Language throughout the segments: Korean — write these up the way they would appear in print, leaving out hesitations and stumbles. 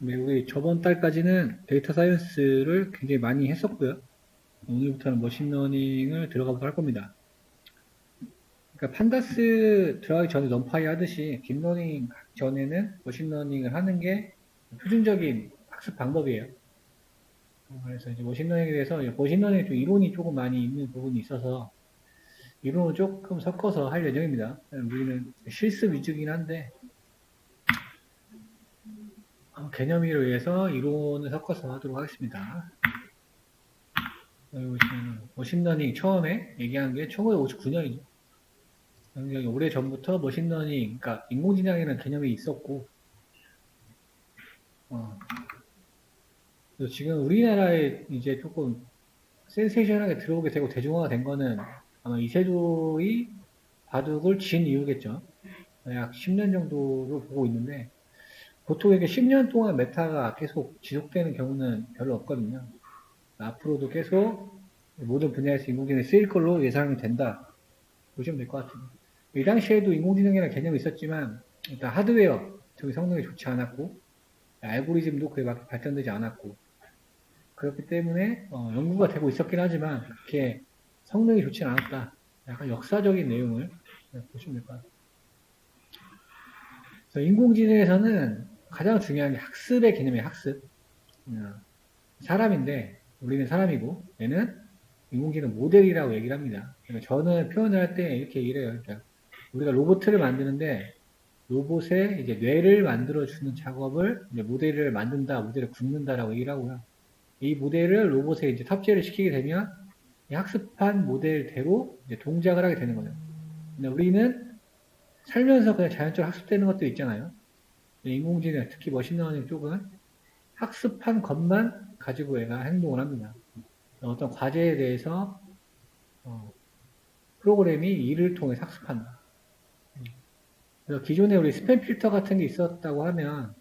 네, 우리 저번 달까지는 데이터 사이언스를 굉장히 많이 했었고요. 오늘부터는 머신러닝을 들어가보도록 할 겁니다. 그러니까 판다스 들어가기 전에 넘파이 하듯이 딥러닝 하기 전에는 머신러닝을 하는 게 표준적인 학습 방법이에요. 그래서 이제 머신러닝에 대해서 머신러닝 좀 이론이 조금 많이 있는 부분이 있어서 이론을 조금 섞어서 할 예정입니다. 우리는 실습 위주긴 한데 개념이를 위해서 이론을 섞어서 하도록 하겠습니다. 여기 보시면 머신러닝 처음에 얘기한 게 1959년이죠. 굉장히 오래 전부터 머신러닝, 그러니까 인공지능이라는 개념이 있었고, 그래서 지금 우리나라에 이제 조금 센세이션하게 들어오게 되고 대중화가 된 거는 아마 이세돌이 바둑을 진 이유겠죠. 약 10년 정도로 보고 있는데, 보통 이렇게 10년 동안 메타가 계속 지속되는 경우는 별로 없거든요. 앞으로도 계속 모든 분야에서 인공지능이 쓰일 걸로 예상이 된다. 보시면 될 것 같아요. 이 당시에도 인공지능이라는 개념이 있었지만 일단 하드웨어 저기 성능이 좋지 않았고 알고리즘도 그에 맞게 발전되지 않았고 그렇기 때문에 연구가 되고 있었긴 하지만 그렇게 성능이 좋지 않았다. 약간 역사적인 내용을 보시면 될 것 같아요. 그래서 인공지능에서는 가장 중요한 게 학습의 개념이에요. 학습. 사람인데 우리는 사람이고 얘는 인공지능 모델이라고 얘기를 합니다. 그러니까 저는 표현을 할 때 이렇게 얘기를 해요. 그러니까 우리가 로봇을 만드는데 로봇의 이제 뇌를 만들어주는 작업을 이제 모델을 만든다, 모델을 굽는다라고 얘기를 하고요. 이 모델을 로봇에 이제 탑재를 시키게 되면 이 학습한 모델대로 이제 동작을 하게 되는 거예요. 근데 우리는 살면서 그냥 자연적으로 학습되는 것도 있잖아요. 인공지능, 특히 머신러닝 쪽은 학습한 것만 가지고 얘가 행동을 합니다. 어떤 과제에 대해서 프로그램이 이를 통해 학습한다. 그래서 기존에 우리 스팸 필터 같은 게 있었다고 하면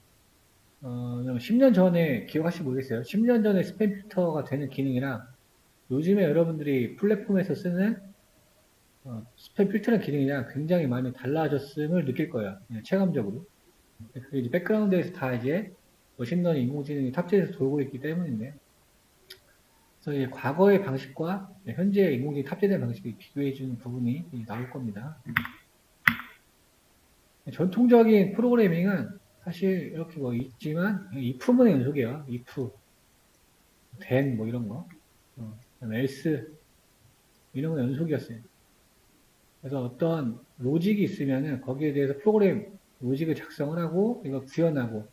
10년 전에 기억하실지 모르겠어요. 10년 전에 스팸 필터가 되는 기능이랑 요즘에 여러분들이 플랫폼에서 쓰는 스팸 필터라는 기능이랑 굉장히 많이 달라졌음을 느낄 거예요. 그냥 체감적으로. 그게 이제 백그라운드에서 다 이제 머신러닝 인공지능이 탑재해서 돌고 있기 때문인데 그래서 이제 과거의 방식과 현재 인공지능이 탑재된 방식을 비교해주는 부분이 나올 겁니다. 전통적인 프로그래밍은 사실 이렇게 뭐 있지만 if문의 연속이에요. if, then 뭐 이런 거, else 이런 거 연속이었어요. 그래서 어떤 로직이 있으면은 거기에 대해서 프로그램 로직을 작성을 하고 이거 구현하고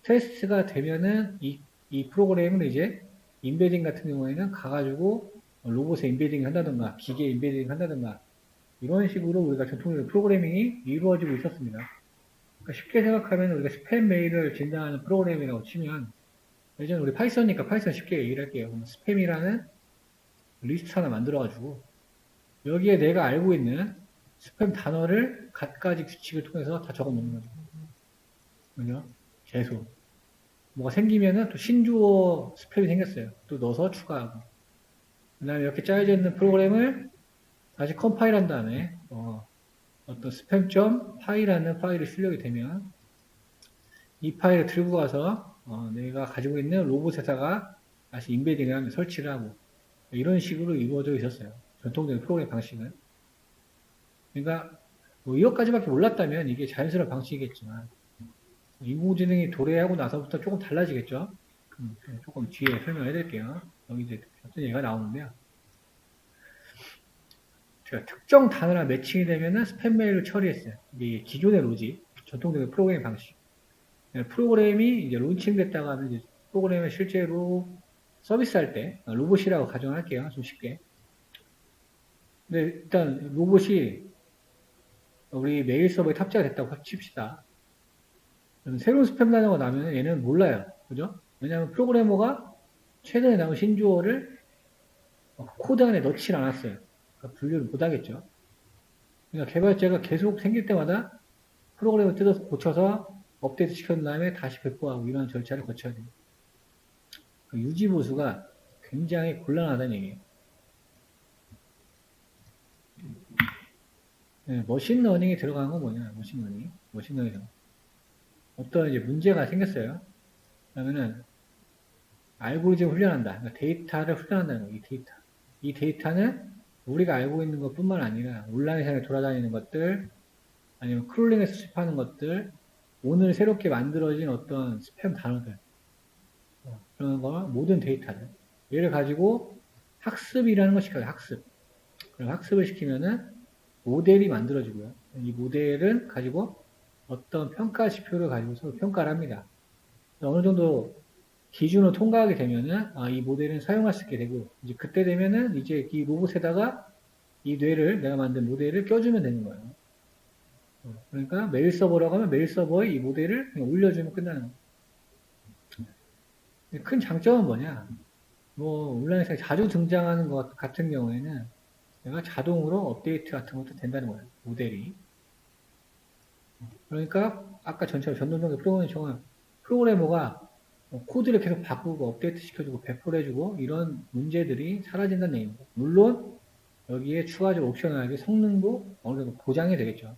테스트가 되면은 이 프로그램을 이제 인베딩 같은 경우에는 가가지고 로봇에 인베딩 한다든가 기계에 인베딩 한다든가 이런 식으로 우리가 전통적인 프로그래밍이 이루어지고 있었습니다. 그러니까 쉽게 생각하면 우리가 스팸 메일을 진단하는 프로그램이라고 치면 예전에 우리 파이썬이니까 파이썬 쉽게 얘기를 할게요. 스팸이라는 리스트 하나 만들어가지고 여기에 내가 알고 있는 스팸 단어를 갖가지 규칙을 통해서 다 적어 놓는 거죠. 그죠? 계속. 뭐가 생기면은 또 신주어 스팸이 생겼어요. 또 넣어서 추가하고. 그 다음에 이렇게 짜여져 있는 프로그램을 다시 컴파일한 다음에, 어떤 스팸 파일이라는 파일을 출력이 되면 이 파일을 들고 가서 내가 가지고 있는 로봇에다가 다시 인베딩을 하면 설치를 하고 이런 식으로 이루어져 있었어요. 전통적인 프로그램 방식은. 그러니까 뭐 이것까지밖에 몰랐다면 이게 자연스러운 방식이겠지만 인공지능이 도래하고 나서부터 조금 달라지겠죠. 조금 뒤에 설명해 드릴게요. 여기 이제 어떤 얘기가 나오는데요. 제가 특정 단어랑 매칭이 되면은 스팸 메일을 처리했어요. 이게 기존의 로직, 전통적인 프로그램 방식. 프로그램이 이제 론칭됐다가 하면 이제 프로그램을 실제로 서비스할 때 로봇이라고 가정할게요. 좀 쉽게. 근데 일단 로봇이 우리 메일 서버에 탑재가 됐다고 칩시다. 새로운 스팸 단어가 나면 얘는 몰라요. 그죠? 왜냐하면 프로그래머가 최근에 나온 신조어를 코드 안에 넣질 않았어요. 그러니까 분류를 못 하겠죠. 그러니까 개발자가 계속 생길 때마다 프로그램을 뜯어서 고쳐서 업데이트 시킨 다음에 다시 배포하고 이런 절차를 거쳐야 돼요. 그 유지 보수가 굉장히 곤란하다는 얘기예요. 네, 머신러닝이 들어간 건 뭐냐? 머신러닝. 머신러닝. 어떤 이제 문제가 생겼어요. 그러면은 알고리즘 훈련한다. 그러니까 데이터를 훈련한다는 거예요. 이 데이터는 우리가 알고 있는 것뿐만 아니라 온라인상에 돌아다니는 것들, 아니면 크롤링에서 수집하는 것들, 오늘 새롭게 만들어진 어떤 스팸 단어들, 그런 거, 모든 데이터들. 얘를 가지고 학습이라는 걸 시켜요. 학습. 그럼 학습을 시키면은 모델이 만들어지고요. 이 모델은 가지고 어떤 평가 지표를 가지고 서로 평가를 합니다. 어느 정도 기준을 통과하게 되면은 이 모델은 사용할 수 있게 되고 이제 그때 되면은 이제 이 로봇에다가 이 뇌를 내가 만든 모델을 껴주면 되는 거예요. 그러니까 메일 서버라고 하면 메일 서버에 이 모델을 그냥 올려주면 끝나는 거예요. 큰 장점은 뭐냐? 뭐 온라인에서 자주 등장하는 것 같은 경우에는 내가 자동으로 업데이트 같은 것도 된다는 거예요. 모델이. 그러니까 아까 전처럼 전동적인 프로그래머가 코드를 계속 바꾸고 업데이트 시켜주고 배포를 해주고 이런 문제들이 사라진다는 얘기입니다. 물론 여기에 추가적으로 옵셔널하게 성능도 어느 정도 보장이 되겠죠.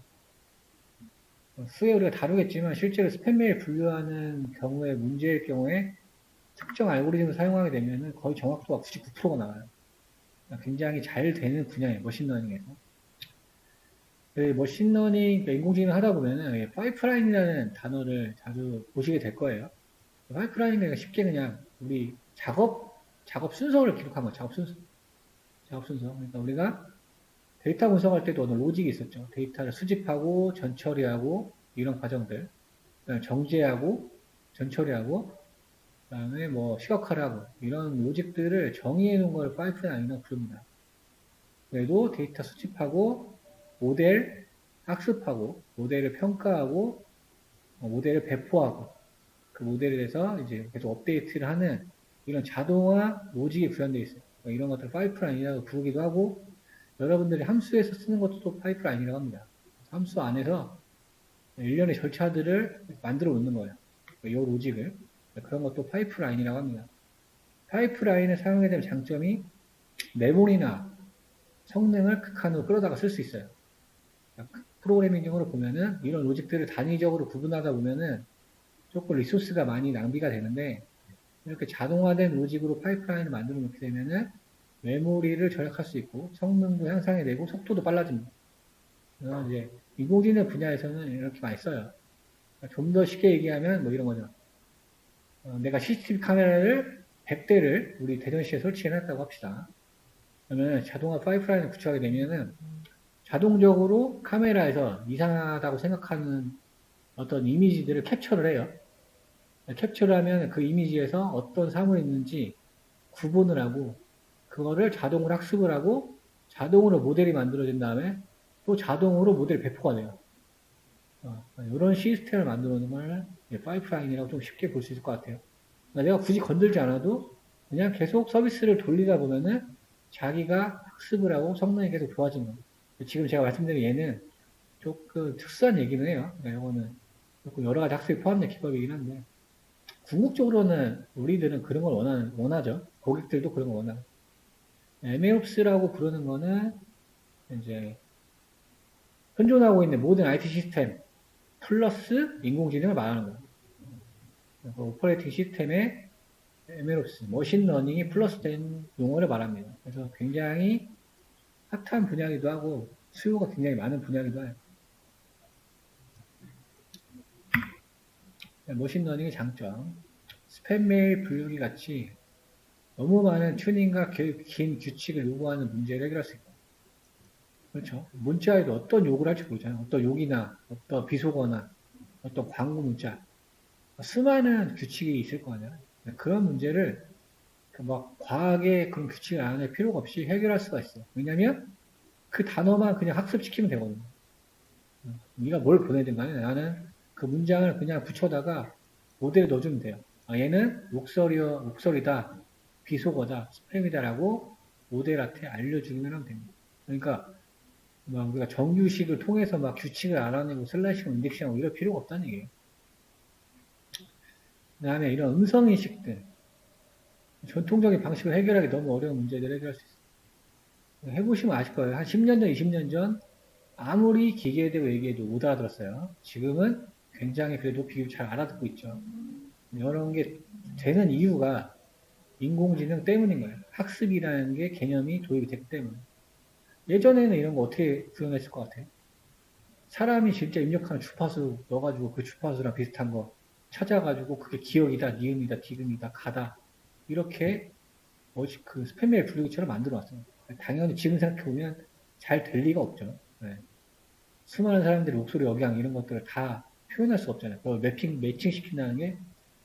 후에 우리가 다루겠지만 실제로 스팸 메일 분류하는 경우에 문제일 경우에 특정 알고리즘을 사용하게 되면 거의 정확도가 99%가 나와요. 굉장히 잘 되는 분야예요. 머신러닝에서. 머신러닝, 그러니까 인공지능 하다 보면은 파이프라인이라는 단어를 자주 보시게 될 거예요. 파이프라인은 쉽게 그냥 우리 작업 순서를 기록한 거예요. 작업 순서. 그러니까 우리가 데이터 분석할 때도 어떤 로직이 있었죠. 데이터를 수집하고 전처리하고 이런 과정들. 정제하고 전처리하고 그다음에 뭐 시각화하고 이런 로직들을 정의해 놓은 걸 파이프라인이라고 부릅니다. 그래도 데이터 수집하고 모델 학습하고 모델을 평가하고 모델을 배포하고 그 모델에 대해서 이제 계속 업데이트를 하는 이런 자동화 로직이 구현되어 있어요. 이런 것들 파이프라인이라고 부르기도 하고 여러분들이 함수에서 쓰는 것도 또 파이프라인이라고 합니다. 함수 안에서 일련의 절차들을 만들어 놓는 거예요. 이 로직을. 그런 것도 파이프라인이라고 합니다. 파이프라인을 사용하게 되면 장점이 메모리나 성능을 극한으로 끌어다가 쓸 수 있어요. 프로그래밍적으로 보면은 이런 로직들을 단위적으로 구분하다 보면은 조금 리소스가 많이 낭비가 되는데 이렇게 자동화된 로직으로 파이프라인을 만들어 놓게 되면은 메모리를 절약할 수 있고 성능도 향상이 되고 속도도 빨라집니다. 그래서 이제 인공지능 분야에서는 이렇게 많이 써요. 좀 더 쉽게 얘기하면 뭐 이런 거죠. 내가 CCTV 카메라를 100대를 우리 대전시에 설치해놨다고 합시다. 그러면 자동화 파이프라인을 구축하게 되면은 자동적으로 카메라에서 이상하다고 생각하는 어떤 이미지들을 캡처를 해요. 캡처를 하면 그 이미지에서 어떤 사물이 있는지 구분을 하고 그거를 자동으로 학습을 하고 자동으로 모델이 만들어진 다음에 또 자동으로 모델 배포가 돼요. 이런 시스템을 만들어 놓은 걸 파이프라인이라고 좀 쉽게 볼 수 있을 것 같아요. 그러니까 내가 굳이 건들지 않아도 그냥 계속 서비스를 돌리다 보면은 자기가 학습을 하고 성능이 계속 좋아지는 거예요. 지금 제가 말씀드린 얘는 조금 특수한 얘기는 해요. 그러니까 이거는 조금 여러 가지 학습이 포함된 기법이긴 한데 궁극적으로는 우리들은 그런 걸 원하죠. 고객들도 그런 걸 원하고. MLOps라고 부르는 거는 이제 현존하고 있는 모든 IT 시스템 플러스 인공지능을 말하는 거예요. 오퍼레이팅 시스템에 MLOps, 머신러닝이 플러스된 용어를 말합니다. 그래서 굉장히 핫한 분야이기도 하고 수요가 굉장히 많은 분야이기도 해요. 머신러닝의 장점, 스팸 메일 분류기 같이 너무 많은 튜닝과 긴 규칙을 요구하는 문제를 해결할 수 있다. 그렇죠. 문자에도 어떤 욕을 할지 모르잖아요. 어떤 욕이나 어떤 비속어나 어떤 광고 문자 수많은 규칙이 있을 거 아니야. 그런 문제를 막 과하게 그런 규칙을 안에 필요가 없이 해결할 수가 있어요. 왜냐면 그 단어만 그냥 학습시키면 되거든요. 네가 뭘 보내든 간에 나는 그 문장을 그냥 붙여다가 모델에 넣어주면 돼요. 얘는 욕설이다, 비속어다, 스팸이다라고 모델한테 알려주기만 하면 됩니다. 그러니까 막 우리가 정규식을 통해서 막 규칙을 알아내고 슬래시고 인덱싱하고 이럴 필요가 없다는 얘기예요. 그 다음에 이런 음성인식들 전통적인 방식으로 해결하기 너무 어려운 문제들을 해결할 수 있어요. 해보시면 아실 거예요. 한 10년 전, 20년 전 아무리 기계에 대고 얘기해도 못 알아들었어요. 지금은 굉장히 그래도 비교를 잘 알아듣고 있죠. 이런 게 되는 이유가 인공지능 때문인 거예요. 학습이라는 게 개념이 도입이 됐기 때문에. 예전에는 이런 거 어떻게 구현했을 것 같아요? 사람이 진짜 입력하는 주파수 넣어가지고 그 주파수랑 비슷한 거 찾아가지고 그게 기억이다, 니은이다, 디귿이다, 가다. 이렇게 그 스팸메일 분류기처럼 만들어 놨어요. 당연히 지금 생각해보면 잘 될 리가 없죠. 네. 수많은 사람들의 목소리 억양 이런 것들을 다 표현할 수 없잖아요. 그걸 매칭시킨다는 게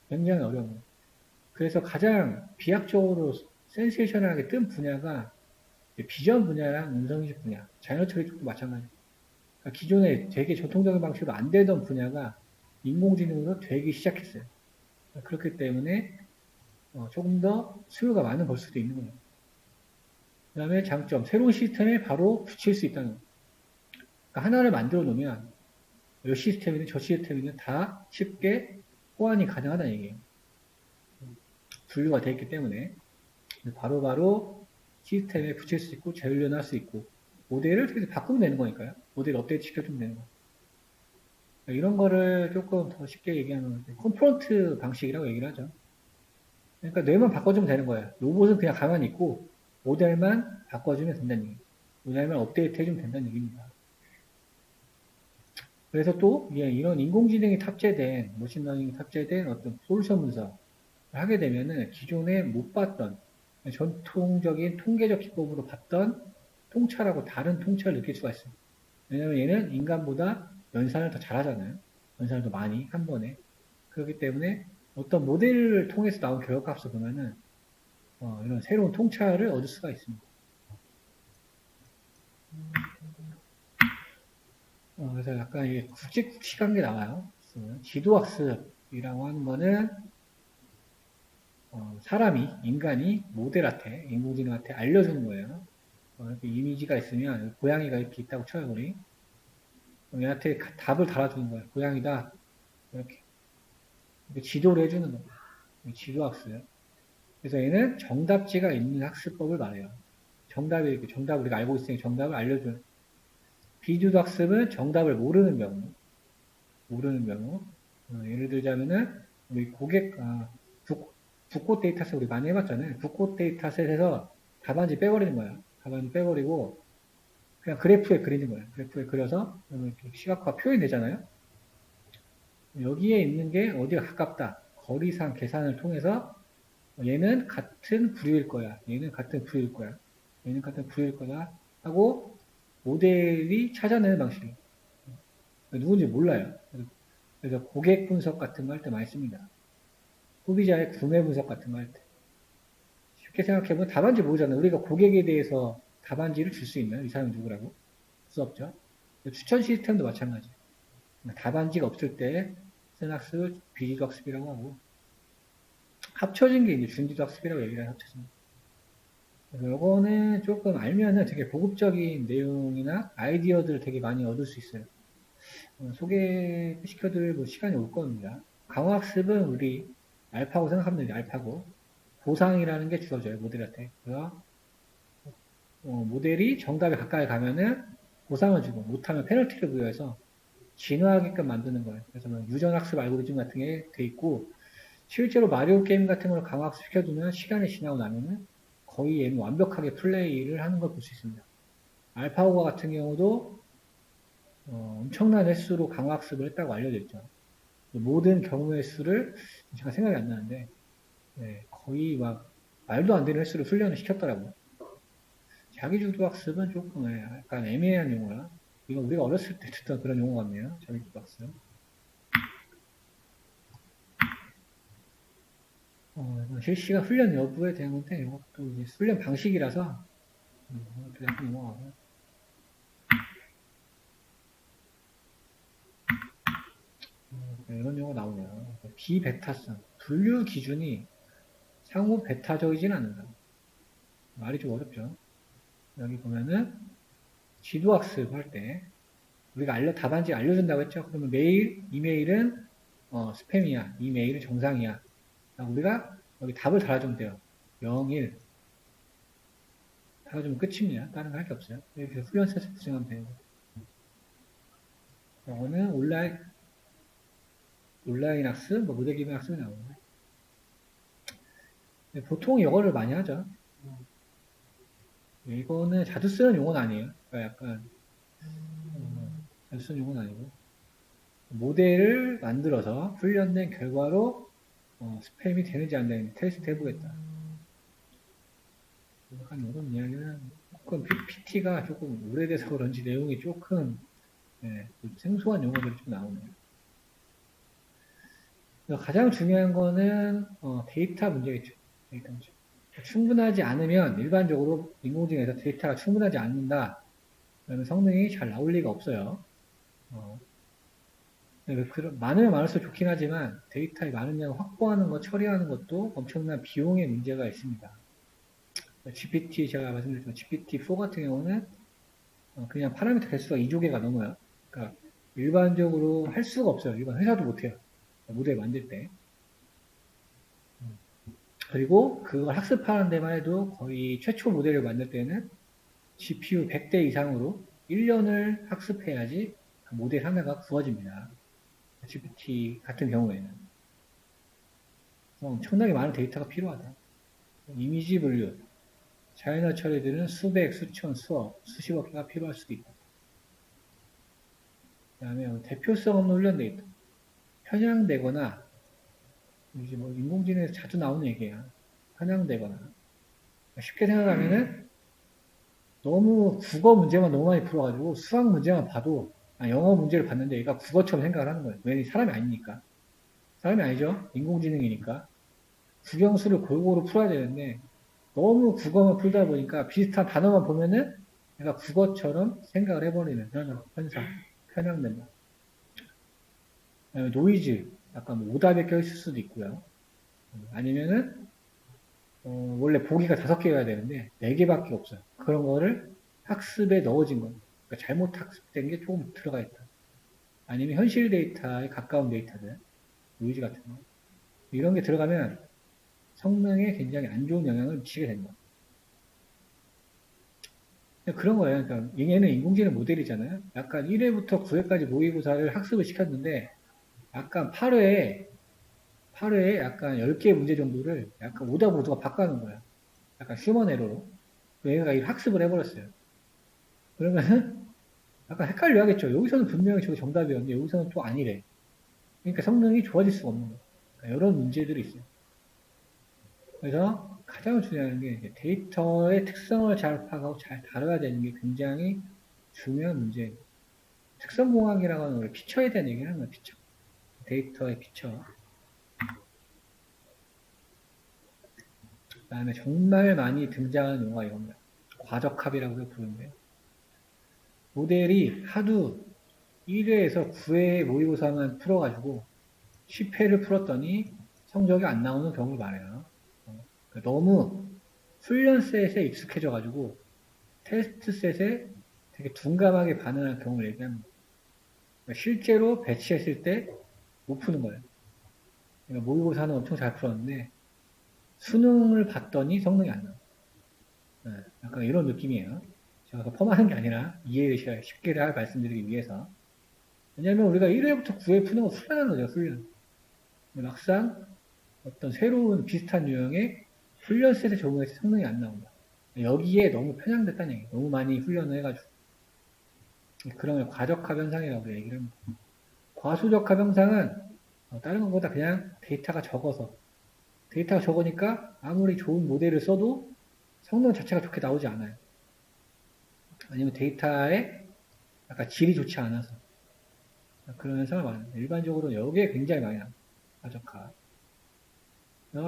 굉장히 어려운 거예요. 그래서 가장 비약적으로 센세이션하게 뜬 분야가 비전 분야랑 음성인식 분야, 자이너 처리 쪽도 마찬가지예요. 그러니까 기존에 되게 전통적인 방식으로 안 되던 분야가 인공지능으로 되기 시작했어요. 그렇기 때문에 조금 더 수요가 많은 걸 수도 있는 거예요. 그 다음에 장점, 새로운 시스템에 바로 붙일 수 있다는 거예요. 그러니까 하나를 만들어 놓으면 이 시스템이든 저 시스템이든 다 쉽게 호환이 가능하다는 얘기예요. 분류가 되어 있기 때문에 바로바로 시스템에 붙일 수 있고 재훈련할 수 있고 모델을 계속 바꾸면 되는 거니까요. 모델 업데이트 시켜주면 되는 거. 이런 거를 조금 더 쉽게 얘기하면 컴포넌트 방식이라고 얘기를 하죠. 그러니까 뇌만 바꿔주면 되는 거예요. 로봇은 그냥 가만히 있고 모델만 바꿔주면 된다는 얘기예요. 모델만 업데이트 해주면 된다는 얘기입니다. 그래서 또 이런 인공지능이 탑재된 머신러닝이 탑재된 어떤 솔루션 분석을 하게 되면은 기존에 못 봤던 전통적인 통계적 기법으로 봤던 통찰하고 다른 통찰을 느낄 수가 있어요. 왜냐면 얘는 인간보다 연산을 더 잘하잖아요. 연산을 더 많이 한 번에. 그렇기 때문에 어떤 모델을 통해서 나온 결과값을 보면은 이런 새로운 통찰을 얻을 수가 있습니다. 그래서 약간 이게 굵직굵직한 게 나와요. 지도학습이라고 하는 거는 사람이, 인간이 모델한테, 인공지능한테 알려주는 거예요. 이렇게 이미지가 있으면, 고양이가 이렇게 있다고 쳐요, 우리. 얘한테 답을 달아주는 거예요. 고양이다. 이렇게. 지도를 해주는 거예요. 지도학습. 그래서 얘는 정답지가 있는 학습법을 말해요. 정답을 우리가 알고 있으니까 정답을 알려주는. 비주도학습은 정답을 모르는 경우. 예를 들자면은, 우리 북꽃 데이터셋 우리 많이 해봤잖아요. 북꽃 데이터셋에서 답안지 빼버리는 거야. 답안지 빼버리고, 그냥 그래프에 그리는 거예요. 그래프에 그려서, 이렇게 시각화 표현되잖아요. 여기에 있는 게 어디가 가깝다. 거리상 계산을 통해서, 얘는 같은 부류일 거야. 얘는 같은 부류일 거야. 얘는 같은 부류일 거야. 하고, 모델이 찾아내는 방식이에요. 누군지 몰라요. 그래서 고객 분석 같은 거 할 때 많이 씁니다. 소비자의 구매 분석 같은 거 할 때. 쉽게 생각해보면 답안지 모르잖아요. 우리가 고객에 대해서 답안지를 줄 수 있나요? 이 사람이 누구라고? 줄 수 없죠. 추천 시스템도 마찬가지. 답안지가 없을 때 syn학습, 비지도 학습이라고 하고 합쳐진 게 이제 준지도 학습이라고 얘기를 합쳐진. 그래서 요거는 조금 알면은 되게 보급적인 내용이나 아이디어들을 되게 많이 얻을 수 있어요. 소개시켜드릴 시간이 올 겁니다. 강화학습은 우리 알파고 생각하면 돼요. 알파고. 보상이라는 게 주어져요. 모델한테. 그래서 모델이 정답에 가까이 가면은 보상을 주고 못하면 페널티를 부여해서 진화하게끔 만드는 거예요. 그래서 뭐 유전학습 알고리즘 같은 게 돼 있고 실제로 마리오 게임 같은 걸 강화학습 시켜두면 시간이 지나고 나면은 거의 얘는 완벽하게 플레이를 하는 걸 볼 수 있습니다. 알파고가 같은 경우도 엄청난 횟수로 강화학습을 했다고 알려져 있죠. 모든 경우의 수를 제가 생각이 안 나는데 거의 막 말도 안 되는 횟수로 훈련을 시켰더라고요. 자기주도 학습은 조금 약간 애매한 용어라. 이거 우리가 어렸을 때 듣던 그런 용어 같네요. 자기주도 학습. 실시간 훈련 여부에 대한 건데 이것도 이제 훈련 방식이라서 이것도 약간 용어가 이런 용어 나오네요. 비베타성, 분류 기준이 상호 베타적이진 않는다. 말이 좀 어렵죠. 여기 보면은 지도학습 할 때 우리가 답안지 알려준다고 했죠. 그러면 매일 이메일은 스팸이야, 이메일은 정상이야. 우리가 여기 답을 달아주면 돼요. 0, 1 달아주면 끝입니다. 다른 거 할 게 없어요. 이렇게 훈련 세트 구성하면 돼요. 이거는 온라인 학습, 모델 기반 학습이 나오고 보통 이거를 많이 하죠. 이거는 자주 쓰는 용어는 아니에요. 그러니까 약간 자주 쓰는 용어는 아니고 모델을 만들어서 훈련된 결과로 스팸이 되는지 안 되는지 테스트 해보겠다. 약간 이런 이야기는 조금 PT가 조금 오래돼서 그런지 내용이 조금 좀 생소한 용어들이 좀 나오네요. 가장 중요한 거는 데이터 문제겠죠. 데이터 문제. 충분하지 않으면 일반적으로 인공지능에서 데이터가 충분하지 않는다. 그러면 성능이 잘 나올 리가 없어요. 많으면 많을수록 좋긴 하지만 데이터의 많은 양을 확보하는 것, 처리하는 것도 엄청난 비용의 문제가 있습니다. GPT, 제가 말씀드렸지만 GPT-4 같은 경우는 그냥 파라미터 개수가 2조 개가 넘어요. 그러니까 일반적으로 할 수가 없어요. 일반 회사도 못해요. 모델 만들 때. 그리고 그걸 학습하는 데만 해도 거의 최초 모델을 만들 때는 GPU 100대 이상으로 1년을 학습해야지 모델 하나가 구워집니다. GPT 같은 경우에는. 엄청나게 많은 데이터가 필요하다. 이미지 분류, 자연어 처리들은 수백, 수천, 수억, 수십억 개가 필요할 수도 있다. 그 다음에 대표성 없는 훈련 데이터. 편향되거나, 이제 뭐 인공지능에서 자주 나오는 얘기야. 편향되거나. 쉽게 생각하면은 너무 국어 문제만 너무 많이 풀어가지고 수학 문제만 봐도 영어 문제를 봤는데 얘가 국어처럼 생각을 하는 거예요. 왜냐면 사람이 아니니까. 사람이 아니죠. 인공지능이니까. 국영수를 골고루 풀어야 되는데 너무 국어만 풀다 보니까 비슷한 단어만 보면은 얘가 국어처럼 생각을 해버리는 그런 현상. 편향된다. 노이즈. 약간 뭐 오답에 껴있을 수도 있고요. 아니면은 원래 보기가 5개여야 되는데 4개밖에 없어요. 그런 거를 학습에 넣어진 거예요. 그러니까 잘못 학습된 게 조금 들어가 있다. 아니면 현실 데이터에 가까운 데이터들, 노이즈 같은 거. 이런 게 들어가면 성능에 굉장히 안 좋은 영향을 미치게 된다. 그런 거예요. 그러니까 얘는 인공지능 모델이잖아요. 약간 1회부터 9회까지 모의고사를 학습을 시켰는데 약간 8회에 약간 10개 문제 정도를 약간 오답 오답 바꿔놓은 거야. 약간 휴먼 에러로. 얘가 이 학습을 해버렸어요. 그러면은 약간 헷갈려 하겠죠. 여기서는 분명히 저게 정답이었는데 여기서는 또 아니래. 그러니까 성능이 좋아질 수가 없는 거예요. 그러니까 이런 문제들이 있어요. 그래서 가장 중요한 게 데이터의 특성을 잘 파악하고 잘 다뤄야 되는 게 굉장히 중요한 문제예요. 특성공학이라고 하는 걸 피처에 대한 얘기를 하는 거예요. 피처. 데이터의 피처. 그 다음에 정말 많이 등장하는 용어가 이겁니다. 과적합이라고 부르는데요. 모델이 하도 1회에서 9회 모의고사만 풀어가지고 10회를 풀었더니 성적이 안 나오는 경우를 말해요. 너무 훈련 셋에 익숙해져가지고 테스트 셋에 되게 둔감하게 반응하는 경우를 얘기합니다. 실제로 배치했을 때 못 푸는 거예요. 그러니까 모의고사는 엄청 잘 풀었는데 수능을 봤더니 성능이 안 나와요. 약간 이런 느낌이에요. 제가 더 펌하는 게 아니라 이해를 쉽게 말씀드리기 위해서. 왜냐하면 우리가 1회부터 9회 푸는 거 훈련하는 거죠, 훈련. 막상 어떤 새로운 비슷한 유형의 훈련 셋에 적용해서 성능이 안 나온다. 여기에 너무 편향됐다는 얘기예요. 너무 많이 훈련을 해가지고. 그런 걸 과적합 현상이라고 얘기를 합니다. 과소적합 현상은 다른 것보다 그냥 데이터가 적어서 데이터가 적으니까 아무리 좋은 모델을 써도 성능 자체가 좋게 나오지 않아요. 아니면 데이터의 약간 질이 좋지 않아서 그런 현상을 말합니다. 일반적으로 여기에 굉장히 많이 나옵니다. 과적합.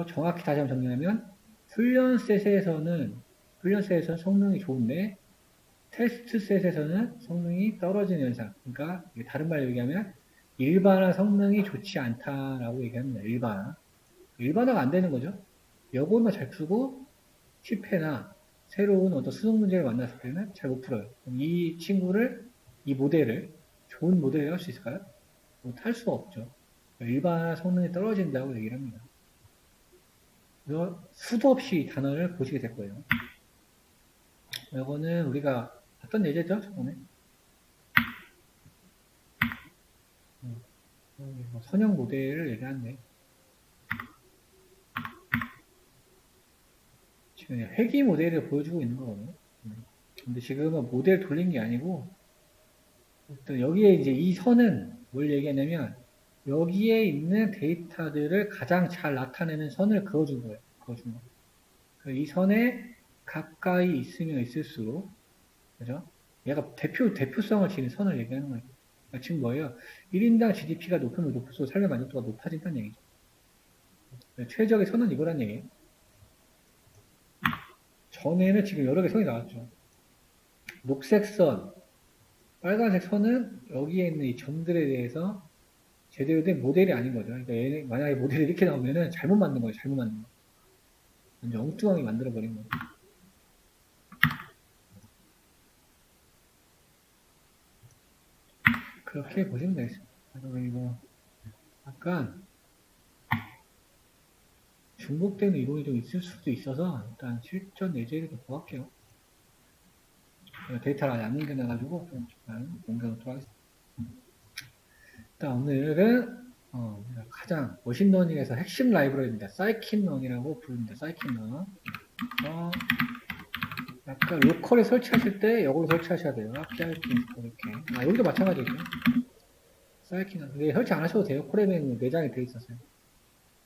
정확히 다시 한번 정리하면 훈련셋에서는 성능이 좋은데 테스트 셋에서는 성능이 떨어지는 현상. 그러니까 다른 말로 얘기하면 일반화 성능이 좋지 않다라고 얘기합니다. 일반화가 안 되는 거죠. 여고만 잘 풀고 10회나 새로운 어떤 수능 문제를 만났을 때는 잘 못 풀어요. 이 친구를, 이 모델을 좋은 모델을 할 수 있을까요? 할 수가 없죠. 일반화 성능이 떨어진다고 얘기를 합니다. 그래서 수도 없이 단어를 보시게 될 거예요. 이거는 우리가 봤던 예제죠, 저번에. 선형 모델을 얘기하는데 지금 회귀 모델을 보여주고 있는 거거든요. 근데 지금은 모델 돌린 게 아니고, 일단 여기에 이제 이 선은 뭘 얘기하냐면, 여기에 있는 데이터들을 가장 잘 나타내는 선을 그어준 거예요. 그어준 거. 이 선에 가까이 있으면 있을수록, 그죠? 얘가 대표성을 지닌 선을 얘기하는 거예요. 그러니까 지금 뭐예요? 1인당 GDP가 높으면 높을수록 삶의 만족도가 높아진다는 얘기죠. 최적의 선은 이거란 얘기예요. 전에는 지금 여러 개 선이 나왔죠. 녹색 선, 빨간색 선은 여기에 있는 이 점들에 대해서 제대로 된 모델이 아닌 거죠. 그러니까 얘네, 만약에 모델이 이렇게 나오면은 잘못 만든 거예요. 잘못 만든 거. 완전 엉뚱하게 만들어버린 거예요. 그렇게 보시면 되겠습니다. 그리고 약간 중복되는 이론이 좀 있을 수도 있어서 일단 실전 예제를 좀 보할게요. 데이터를 아직 안 남겨놔가지고 좀 잠깐 공개하도록 하겠습니다. 일단 오늘은 가장 머신러닝에서 핵심 라이브러리입니다. 사이킨런이라고 부릅니다. 사이킨런. 약간 로컬에 설치하실 때 이걸로 설치하셔야 돼요. 이렇게. 여기도 마찬가지죠. 사이킨런. 근데 설치 안 하셔도 돼요. 콜앱에는 내장이 되어 있었어요.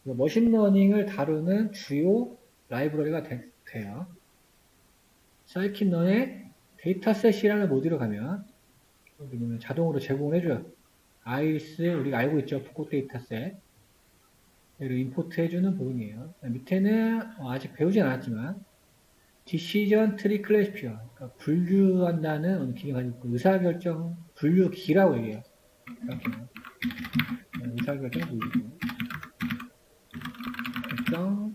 머신러닝을 다루는 주요 라이브러리가 돼요. 사이킨런의 데이터셋이라는 모듈을 가면 자동으로 제공을 해줘요. 아이리스 우리가 알고 있죠. 붓고 데이터셋 얘를 임포트 해주는 부분이에요. 밑에는 아직 배우진 않았지만 디시전 트리 클래시피어 그러니까 분류한다는 기능을 가지고 있고 의사결정 분류기라고 얘기해요. 이렇게 의사결정 분류기 결정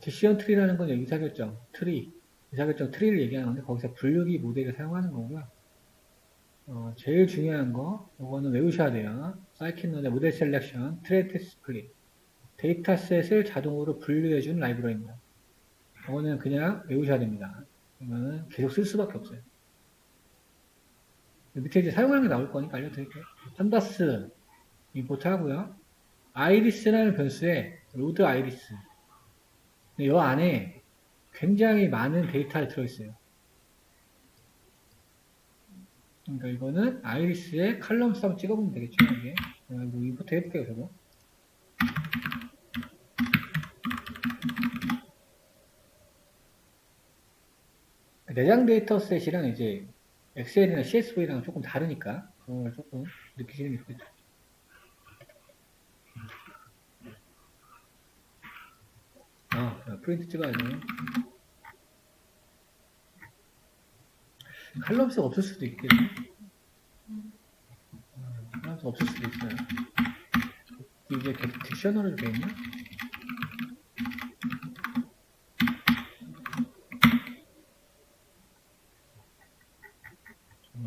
디시전 트리라는 건 의사결정 트리를 얘기하는 건데 거기서 분류기 모델을 사용하는 거고요. 제일 중요한 거, 이거는 외우셔야 돼요. 사이킨런의 모델 셀렉션, 트레이트 스플릿, 데이터셋을 자동으로 분류해주는 라이브러리입니다. 이거는 그냥 외우셔야 됩니다. 이거는 계속 쓸 수밖에 없어요. 밑에 이제 사용하는 게 나올 거니까 알려드릴게요. 판다스 임포트 하고요. 아이리스라는 변수에 로드 아이리스. 이 안에 굉장히 많은 데이터가 들어있어요. 그러니까 이거는 아이리스의 칼럼수 한번 찍어보면 되겠죠. 이게 이거 임포트 해볼게요. 저도. 내장 데이터셋이랑 이제 엑셀이나 CSV랑 조금 다르니까 그걸 조금 느끼시는 게 좋겠죠. 프린트 찍어야죠. 칼럼수가 없을 수도 있겠네. 칼럼수가 없을 수도 있어요. 이제 딕셔너리로 되어있나?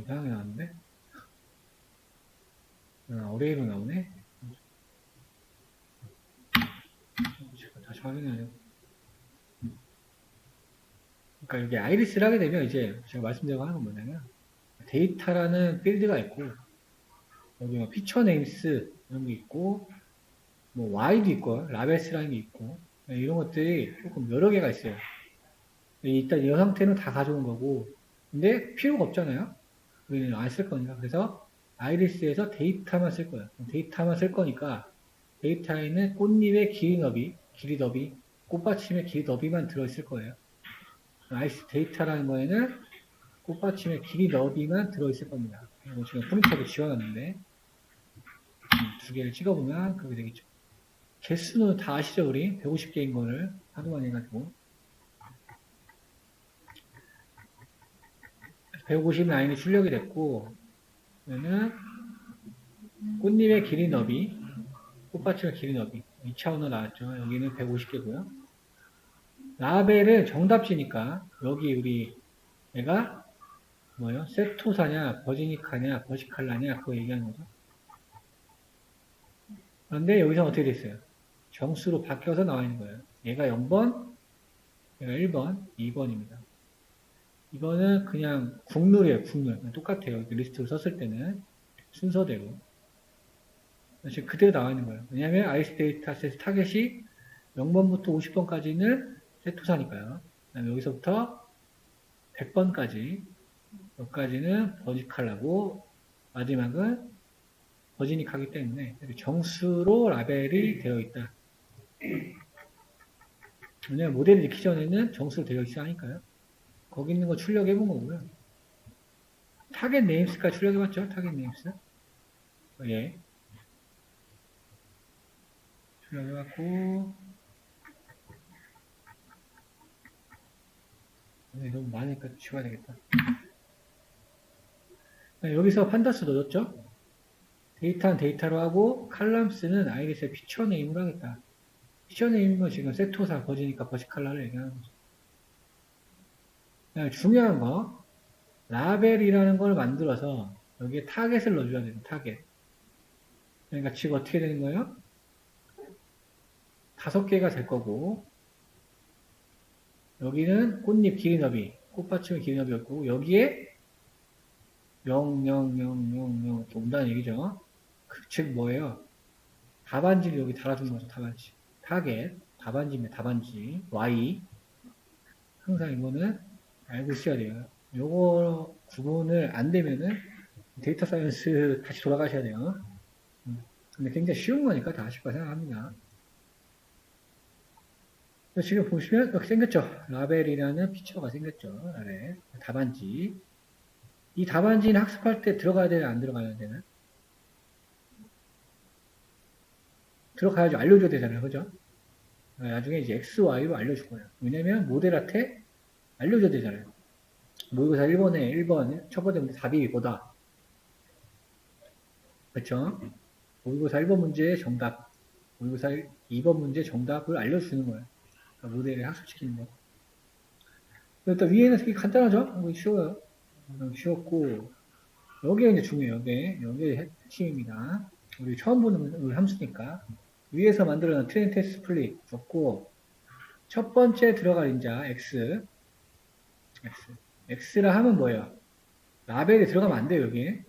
이상하게 나왔는데? 어레이로 나오네? 제가 다시 확인해야죠. 그러니까 이게 아이리스를 하게 되면 이제 제가 말씀드리고 하는 건 뭐냐면 데이터라는 필드가 있고 여기 뭐 피처 네임스 이런 게 있고 뭐 Y도 있고 라벨스라는 게 있고 이런 것들이 조금 여러 개가 있어요. 일단 이 상태는 다 가져온 거고 근데 필요가 없잖아요. 우리는 안 쓸 거니까. 그래서 아이리스에서 데이터만 쓸 거예요. 데이터만 쓸 거니까 데이터에는 꽃잎의 길이 너비, 꽃받침의 길이 너비만 들어있을 거예요. 아이리스 데이터라는 거에는 꽃받침의 길이 너비만 들어있을 겁니다. 그리고 지금 프린터도 지워놨는데 두 개를 찍어보면 그렇게 되겠죠. 개수는 다 아시죠? 우리 150개인 거를 하도 많이 해가지고 150 라인이 출력이 됐고 그러면은 꽃잎의 길이 너비 꽃받침의 길이 너비 2차원으로 나왔죠. 여기는 150개고요. 라벨은 정답지니까 여기 우리 얘가 뭐예요? 세토사냐 버지니카냐 버시칼라냐 그거 얘기하는 거죠. 그런데 여기서 어떻게 됐어요? 정수로 바뀌어서 나와 있는 거예요. 얘가 0번, 얘가 1번, 2번입니다. 이거는 그냥 국룰이에요, 국룰. 똑같아요. 리스트로 썼을 때는 순서대로. 지금 그대로 나와 있는 거예요. 왜냐하면 아이스 데이터셋 타겟이 0번부터 50번까지는 세토사니까요. 그다음에 여기서부터 100번까지 여기까지는 버지칼라고 마지막은 버지닉하기 때문에 정수로 라벨이 되어 있다. 왜냐면 모델을 넣기 전에는 정수로 되어 있어야 하니까요. 거기 있는 거 출력해 본 거고요. 타겟 네임스까지 출력해 봤죠? 타겟 네임스. 예. 출력해 봤고, 너무 많으니까 지워야 되겠다. 여기서 판다스 넣었죠? 데이터는 데이터로 하고, 칼럼스는 아이리스의 피처 네임으로 하겠다. 피처 네임은 지금 세토사 버지니까 버지 칼라를 얘기하는 거죠. 중요한 거, 라벨이라는 걸 만들어서 여기에 타겟을 넣어줘야 돼요. 타겟. 그러니까 지금 어떻게 되는 거예요? 5개가 될 거고, 여기는 꽃잎 길이 너비, 꽃받침의 길이 너비였고, 여기에 0, 0, 0, 0, 0 이렇게 온다는 얘기죠. 즉 뭐예요? 답안지를 여기 달아준 거죠. 답안지. 타겟, 답안지입니다. 답안지. Y. 항상 이거는 알고 있어야 돼요. 요거 구분을 안 되면은 데이터 사이언스 다시 돌아가셔야 돼요. 근데 굉장히 쉬운 거니까 다 아실 거라 생각합니다. 지금 보시면 이렇게 생겼죠. 라벨이라는 피처가 생겼죠. 라벨. 답안지. 이 답안지는 학습할 때 들어가야 되나 안 들어가야 되나? 들어가야죠. 알려줘야 되잖아요. 그죠? 나중에 이제 X, Y로 알려줄 거예요. 왜냐면 모델한테 알려줘야 되잖아요. 모의고사 1번에 1번 첫 번째 문제 답이 이거다. 그렇죠? 모의고사 1번 문제의 정답, 모의고사 2번 문제 정답을 알려주는 거예요. 그러니까 모델을 학습시키는 거. 일단 위에는 되게 간단하죠? 쉬워요. 쉬웠고, 여기가 이제 중요해요. 여기에 핵심입니다. 우리 처음 보는 우리 함수니까. 위에서 만들어놓은 트레인 테스트 스플릿 줬고, 첫 번째 들어갈 인자, X. X라 하면 뭐예요? 라벨이 들어가면 안 돼요, 여기.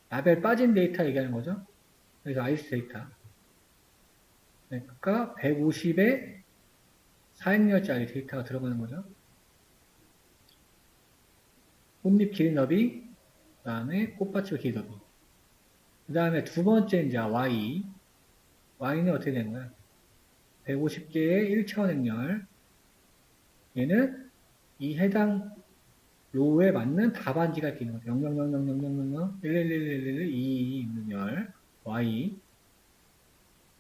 라벨 빠진 데이터 얘기하는 거죠. 그래서 아이스 데이터. 그러니까 150에 4행렬짜리 데이터가 들어가는 거죠. 꽃잎 길이 너비, 그 다음에 꽃받침 길이 너비. 그 다음에 두 번째 이제 Y. Y는 어떻게 되는 거야? 150개의 1차원 행렬. 얘는 이 해당 로우에 맞는 답안지가 이렇게 있는 거죠. 000000000 11111 2 있는 열 Y.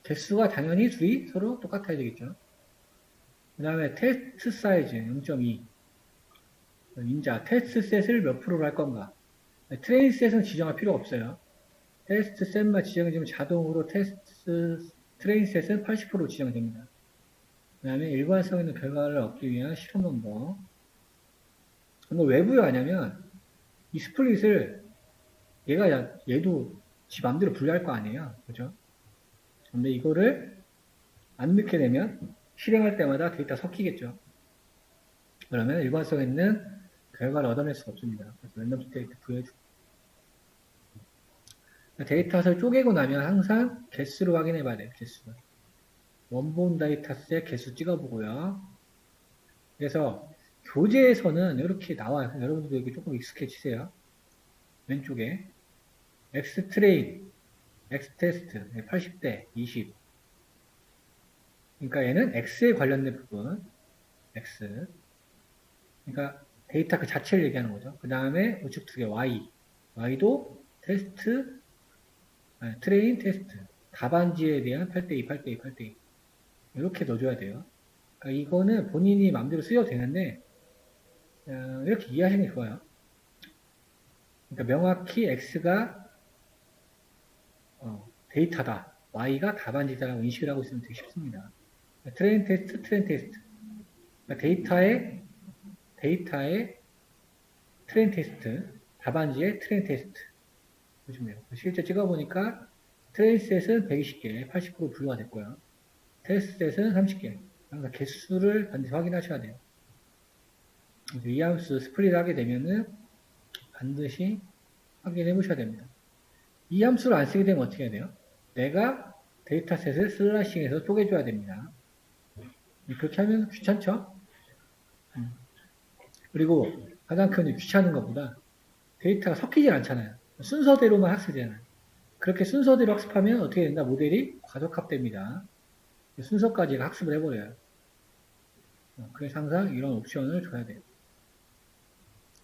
개수가 당연히 둘이 서로 똑같아야 되겠죠. 그 다음에 테스트 사이즈 0.2. 인자 테스트 셋을 몇 프로로 할 건가? 트레인 셋은 지정할 필요 없어요. 테스트 셋만 지정해주면 자동으로 트레인 셋은 80%로 지정됩니다. 그 다음에 일관성 있는 결과를 얻기 위한 실험 넘버. 이거 왜 부여하냐면 이 스플릿을 얘도 지 맘대로 분류할 거 아니에요. 그죠? 근데 이거를 안 넣게 되면 실행할 때마다 데이터 섞이겠죠. 그러면 일관성 있는 결과를 얻어낼 수가 없습니다. 그래서 랜덤 데이터 부여해주고. 데이터를 쪼개고 나면 항상 개수를 확인해 봐야 돼요. 개수를. 원본 데이터셋 개수 찍어보고요. 그래서 교재에서는 이렇게 나와요. 여러분들도 여기 조금 익숙해지세요. 왼쪽에 X 트레인, X 테스트 80대 20. 그러니까 얘는 X에 관련된 부분, X. 그러니까 데이터 그 자체를 얘기하는 거죠. 그 다음에 우측 두 개 Y. Y도 테스트, 트레인 테스트. 답안지에 대한 8대2, 8대2, 8대2. 이렇게 넣어줘야 돼요. 그러니까 이거는 본인이 마음대로 쓰여도 되는데, 이렇게 이해하시는 게 좋아요. 그러니까 명확히 X가 데이터다. Y가 답안지다라고 인식을 하고 있으면 되게 쉽습니다. 트레인 테스트, 트레인 테스트. 그러니까 데이터의 트레인 테스트, 답안지의 트레인 테스트. 보시면 돼요. 실제 찍어보니까 트레인 셋은 120개, 80% 분류가 됐고요. 테스트 셋은 30개. 그러니까 개수를 반드시 확인하셔야 돼요. 이 함수 스플릿 하게 되면은 반드시 확인해 보셔야 됩니다. 이 함수를 안 쓰게 되면 어떻게 해야 돼요? 내가 데이터셋을 슬래싱해서 쪼개줘야 됩니다. 그렇게 하면 귀찮죠? 그리고 가장 큰 귀찮은 것보다 데이터가 섞이질 않잖아요. 순서대로만 학습되잖아요. 그렇게 순서대로 학습하면 어떻게 된다? 모델이 과적합됩니다. 순서까지 학습을 해버려요. 그래서 항상 이런 옵션을 줘야 돼요.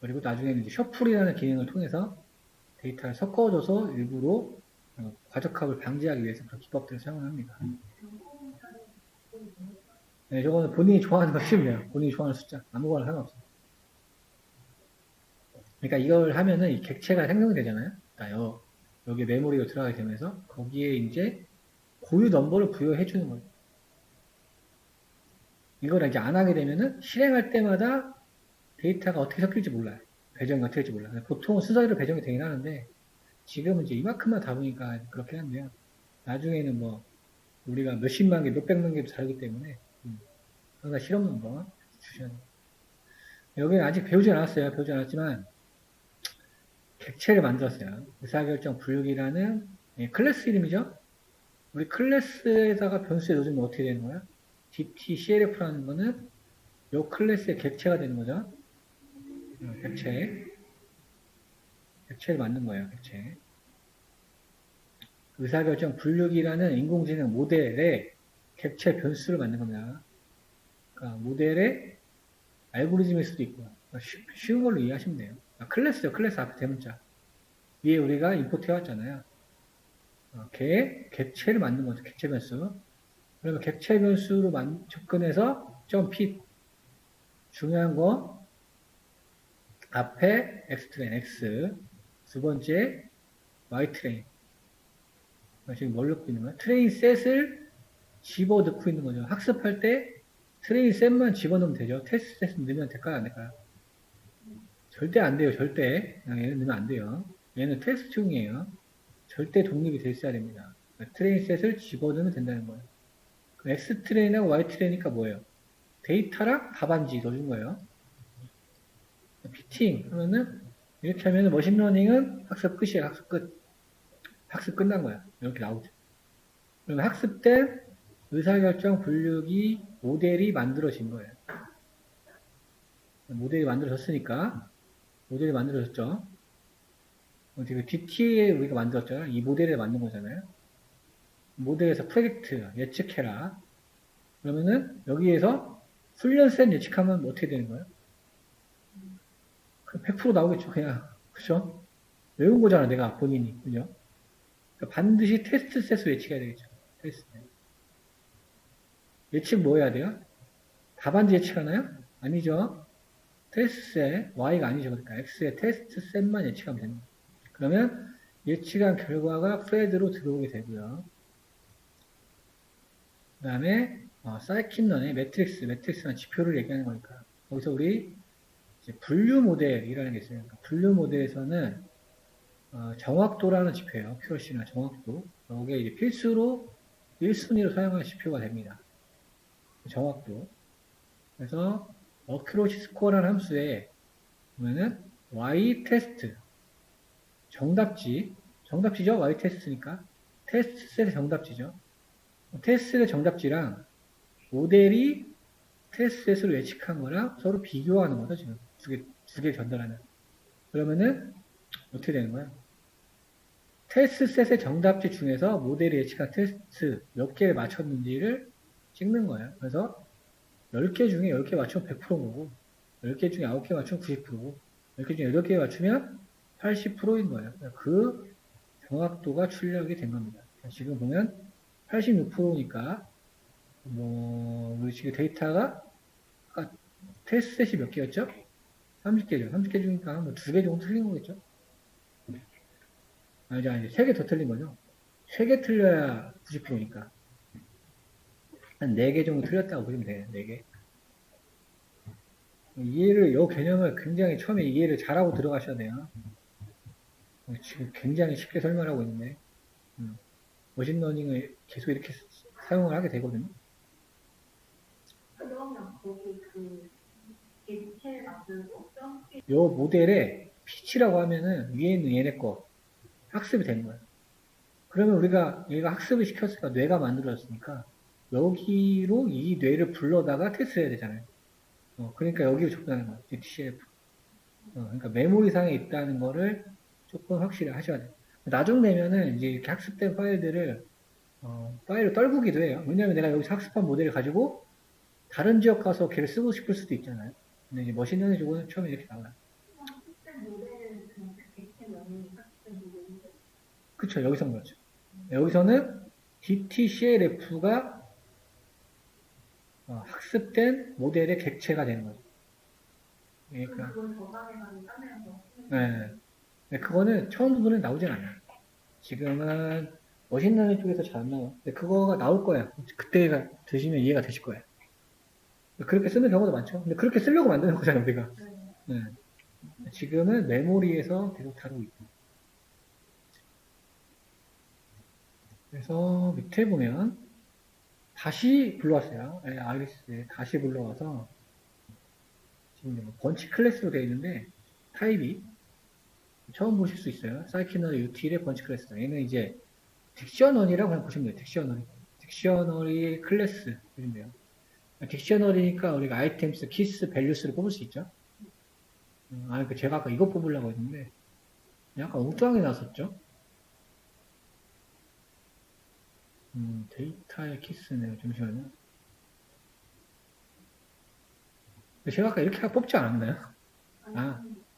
그리고 나중에는 이제 셔플이라는 기능을 통해서 데이터를 섞어줘서 일부러 과적합을 방지하기 위해서 그런 기법들을 사용합니다. 네, 저거는 본인이 좋아하는 거 치면 돼요. 본인이 좋아하는 숫자. 아무거나 상관없어요. 그러니까 이걸 하면은 이 객체가 생성되잖아요. 그러니까 여기 메모리가 들어가게 되면서 거기에 이제 고유 넘버를 부여해 주는 거예요. 이걸 이제 안 하게 되면은 실행할 때마다 데이터가 어떻게 섞일지 몰라요. 배정이 어떻게 될지 몰라요. 보통은 순서대로 배정이 되긴 하는데 지금은 이제 이만큼만 다 보니까 그렇게 한데요. 나중에는 뭐 우리가 몇십만 개, 몇백만 개도 다르기 때문에 항상 실험 넘버 주셔야 돼요. 여기는 아직 배우지 않았어요. 배우지 않았지만 객체를 만들었어요. 의사결정 분류기라는 클래스 이름이죠. 우리 클래스에다가 변수에 넣어주면 어떻게 되는 거야? DTCLF라는 거는 이 클래스의 객체가 되는 거죠. 객체를 만든 거예요. 객체. 의사결정 분류기라는 인공지능 모델의 객체 변수를 만든 겁니다. 그러니까 모델의 알고리즘일 수도 있고요. 쉬운 걸로 이해하시면 돼요. 클래스죠. 클래스 앞에 대문자. 위에 우리가 임포트 해왔잖아요. 걔의 객체를 만든 거죠. 객체 변수. 그러면 객체 변수로 접근해서 fit. 중요한 거 앞에 x트레인 x. 두 번째 y트레인. 지금 뭘 넣고 있는 거야? 트레인 셋을 집어넣고 있는 거죠. 학습할 때 트레인 셋만 집어넣으면 되죠. 테스트 셋 넣으면 될까요? 안 될까요? 절대 안 돼요. 절대. 얘는 넣으면 안 돼요. 얘는 테스트 중이에요. 절대 독립이 돼 있어야 됩니다. 트레인 셋을 집어넣으면 된다는 거예요. X 트레인하고 Y 트레인이니까 뭐예요? 데이터랑 답안지 넣어준 거예요. 피팅 하면은 이렇게 하면 머신러닝은 학습 끝이에요. 학습 끝. 학습 끝난 거야. 이렇게 나오죠. 그럼 학습된 의사결정 분류기 모델이 만들어진 거예요. 모델이 만들어졌으니까 모델이 만들어졌죠. 지금 DT에 우리가 만들었잖아요. 이 모델을 만든 거잖아요. 모델에서 프레딕트 예측해라. 그러면은 여기에서 훈련셋 예측하면 어떻게 되는 거예요? 100% 나오겠죠, 그냥. 그죠? 외운 거잖아, 내가 본인이. 그죠? 그러니까 반드시 테스트 셋을 예측해야 되겠죠. 테스트. 예측 뭐 해야 돼요? 답안지 예측하나요? 아니죠. 테스트 셋, Y가 아니죠. 그러니까 X의 테스트 셋만 예측하면 됩니다. 그러면 예측한 결과가 프레드로 들어오게 되고요. 그 다음에 사이킨런의 매트릭스는 지표를 얘기하는 거니까 거기서 우리 분류 모델이라는 게 있어요. 그러니까 분류 모델에서는 정확도라는 지표예요. QRC나 정확도. 이게 이제 필수로 1순위로 사용하는 지표가 됩니다. 정확도. 그래서 어큐러시 스코어라는 함수에 보면은 Y 테스트 정답지죠? Y 테스트니까 테스트 셋의 정답지죠. 테스트 셋의 정답지랑 모델이 테스트 셋으로 예측한 거랑 서로 비교하는 거죠. 지금 두 개 전달하는. 그러면은 어떻게 되는 거야? 테스트 셋의 정답지 중에서 모델이 예측한 테스트 몇 개를 맞췄는지를 찍는 거예요. 그래서 10개 중에 10개 맞추면 100%인 거고 10개 중에 9개 맞추면 90%고 10개 중에 8개 맞추면 80%인 거예요. 그 정확도가 출력이 된 겁니다. 지금 보면 86%니까 우리 지금 데이터가 아까 테스트 셋이 몇 개였죠? 30개죠. 30개 중이니까 뭐 2개 정도 틀린 거겠죠? 아니죠. 3개 더 틀린 거죠. 3개 틀려야 90%니까. 한 4개 정도 틀렸다고 보시면 돼요. 4개. 이 개념을 굉장히 처음에 이해를 잘하고 들어가셔야 돼요. 지금 굉장히 쉽게 설명하고 있는데, 머신러닝을 계속 이렇게 사용을 하게 되거든요. 그러면 거기 객체 만들고 요 모델의 피치라고 하면은 위에 있는 얘네 거 학습이 된 거예요. 그러면 우리가 얘가 학습을 시켰으니까 뇌가 만들어졌으니까 여기로 이 뇌를 불러다가 테스트 해야 되잖아요. 그러니까 여기로 접근하는 거예요. TCF. 그러니까 메모리상에 있다는 거를 조금 확실히 하셔야 돼요. 나중 되면은 이제 이렇게 학습된 파일들을 파일로 떨구기도 해요. 왜냐하면 내가 여기서 학습한 모델을 가지고 다른 지역 가서 걔를 쓰고 싶을 수도 있잖아요. 근데 이제 머신러닝 쪽은 처음에 이렇게 나와요. 그쵸, 여기서 그렇죠. 여기서는 DTCLF가 학습된 모델의 객체가 되는 거죠. 그러니까, 네. 네, 그거는 처음 부분은 나오진 않아요. 지금은 머신러닝 쪽에서 잘 안 나와요. 근데 그거가 나올 거예요. 그때 드시면 이해가 되실 거예요. 그렇게 쓰는 경우도 많죠. 근데 그렇게 쓰려고 만드는 거잖아요, 우리가. 네. 지금은 메모리에서 계속 다루고 있고. 그래서 밑에 보면 다시 불러왔어요. 아이리스에 다시 불러와서 지금 번치 클래스로 되어 있는데 타입이 처음 보실 수 있어요. 사이키너리 유틸의 번치 클래스. 얘는 이제 딕셔너리라고 그냥 보시면 돼요. 딕셔너리. 딕셔너리 클래스 보시면 돼요. 딕셔너리니까 우리가 아이템스, 키스, 밸류스를 뽑을 수 있죠. 제가 아까 이거 뽑으려고 했는데 약간 엉뚱하게 나왔었죠. 데이터의 키스네요. 잠시만요. 제가 아까 이렇게 뽑지 않았나요?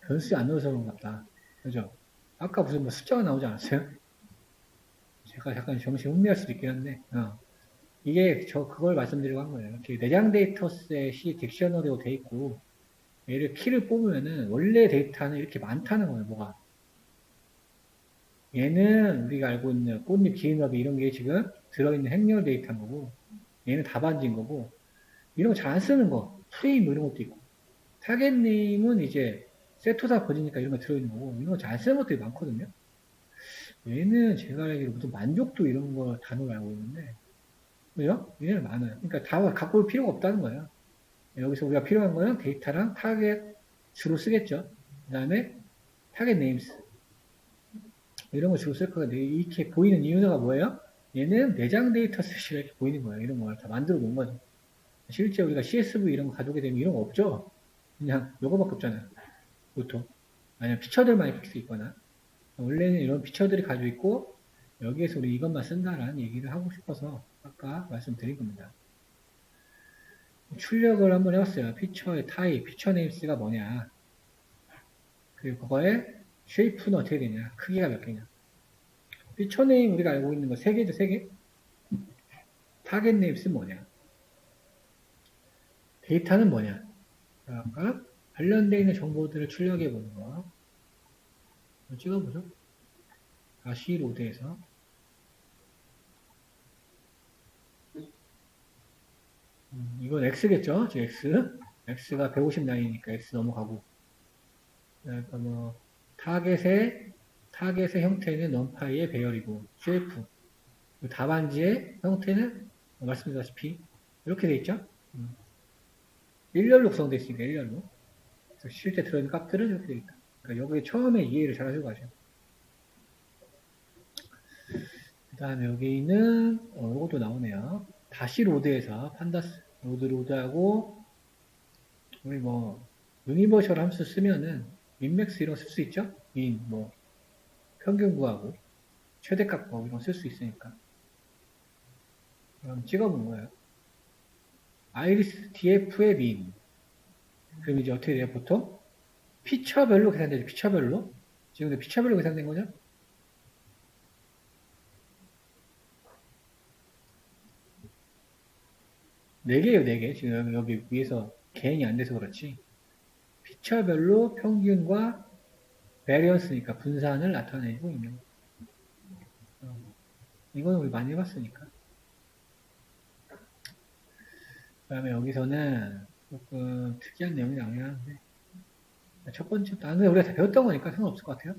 변수에 안 넣어서 그런가 보다. 그죠? 아까 무슨 뭐 숫자가 나오지 않았어요? 제가 약간 정신 혼미할 수도 있긴 한데, 이게 그걸 말씀드리려고 한 거예요. 이렇게 내장 데이터셋이 딕셔너리로 돼 있고, 얘를 키를 뽑으면은 원래 데이터는 이렇게 많다는 거예요, 뭐가. 얘는 우리가 알고 있는 꽃잎, 기인업이 이런 게 지금 들어있는 행렬 데이터인 거고, 얘는 답안지인 거고, 이런 거 잘 안 쓰는 거, 프레임 뭐 이런 것도 있고, 타겟님은 이제 세토다 버지니까 이런 거 들어있는 거고, 이런 거 잘 쓰는 것들이 많거든요. 얘는 제가 알기로 무슨 만족도 이런 거 단어를 알고 있는데, 그죠? 얘는 많아요. 그러니까 다 갖고 올 필요가 없다는 거예요. 여기서 우리가 필요한 거는 데이터랑 타겟 주로 쓰겠죠. 그 다음에 타겟 네임스. 이런 거 주로 쓸 거가 이렇게 보이는 이유가 뭐예요? 얘는 내장 데이터셋이 이렇게 보이는 거예요. 이런 걸 다 만들어 놓은 거죠. 실제 우리가 CSV 이런 거 가져오게 되면 이런 거 없죠? 그냥 요거밖에 없잖아요. 보통. 아니면 피처들만 이렇게 수 있거나. 원래는 이런 피처들이 가지고 있고, 여기에서 우리 이것만 쓴다라는 얘기를 하고 싶어서 아까 말씀드린 겁니다. 출력을 한번 해봤어요. 피처의 타입, 피처 네임스가 뭐냐. 그리고 그거의 쉐이프는 어떻게 되냐. 크기가 몇 개냐. 피처 네임 우리가 알고 있는 거 3개죠, 3개? 타겟 네임스는 뭐냐. 데이터는 뭐냐. 아까 관련되어 있는 정보들을 출력해 보는 거. 찍어보죠. 다시 로드에서. 이건 X겠죠? X. X가 150 라인이니까 X 넘어가고. 그러니까 뭐, 타겟의 형태는 넘파이의 배열이고, 쉐이프. 답안지의 형태는 말씀드렸다시피 이렇게 돼 있죠? 일렬로 구성되어 있으니까 일렬로. 그래서 실제 들어있는 값들은 이렇게 돼 있다. 그러니까 여기에 처음에 이해를 잘 하시고 가셔요. 그 다음에 여기는 이것도 나오네요. 다시 로드에서 판다스 로드하고 우리 뭐 유니버셜 함수 쓰면은 민맥스 이런 거 쓸 수 있죠? 뭐 평균 구하고 최대값 구하고 이런 거 쓸 수 있으니까. 그럼 찍어본 거예요. 아이리스 DF의 민. 그럼 이제 어떻게 돼요? 보통 피처별로 계산되죠. 피처별로. 지금 피처별로 계산된 거죠? 네 개예요, 네 개. 지금 여기 위에서 개인이 안 돼서 그렇지. 피처별로 평균과 베리언스니까 분산을 나타내고 있는 거. 이거는 우리 많이 해봤으니까. 그 다음에 여기서는 조금 특이한 내용이 나오긴 하는데 첫 번째, 근데 우리가 다 배웠던 거니까 상관없을 것 같아요.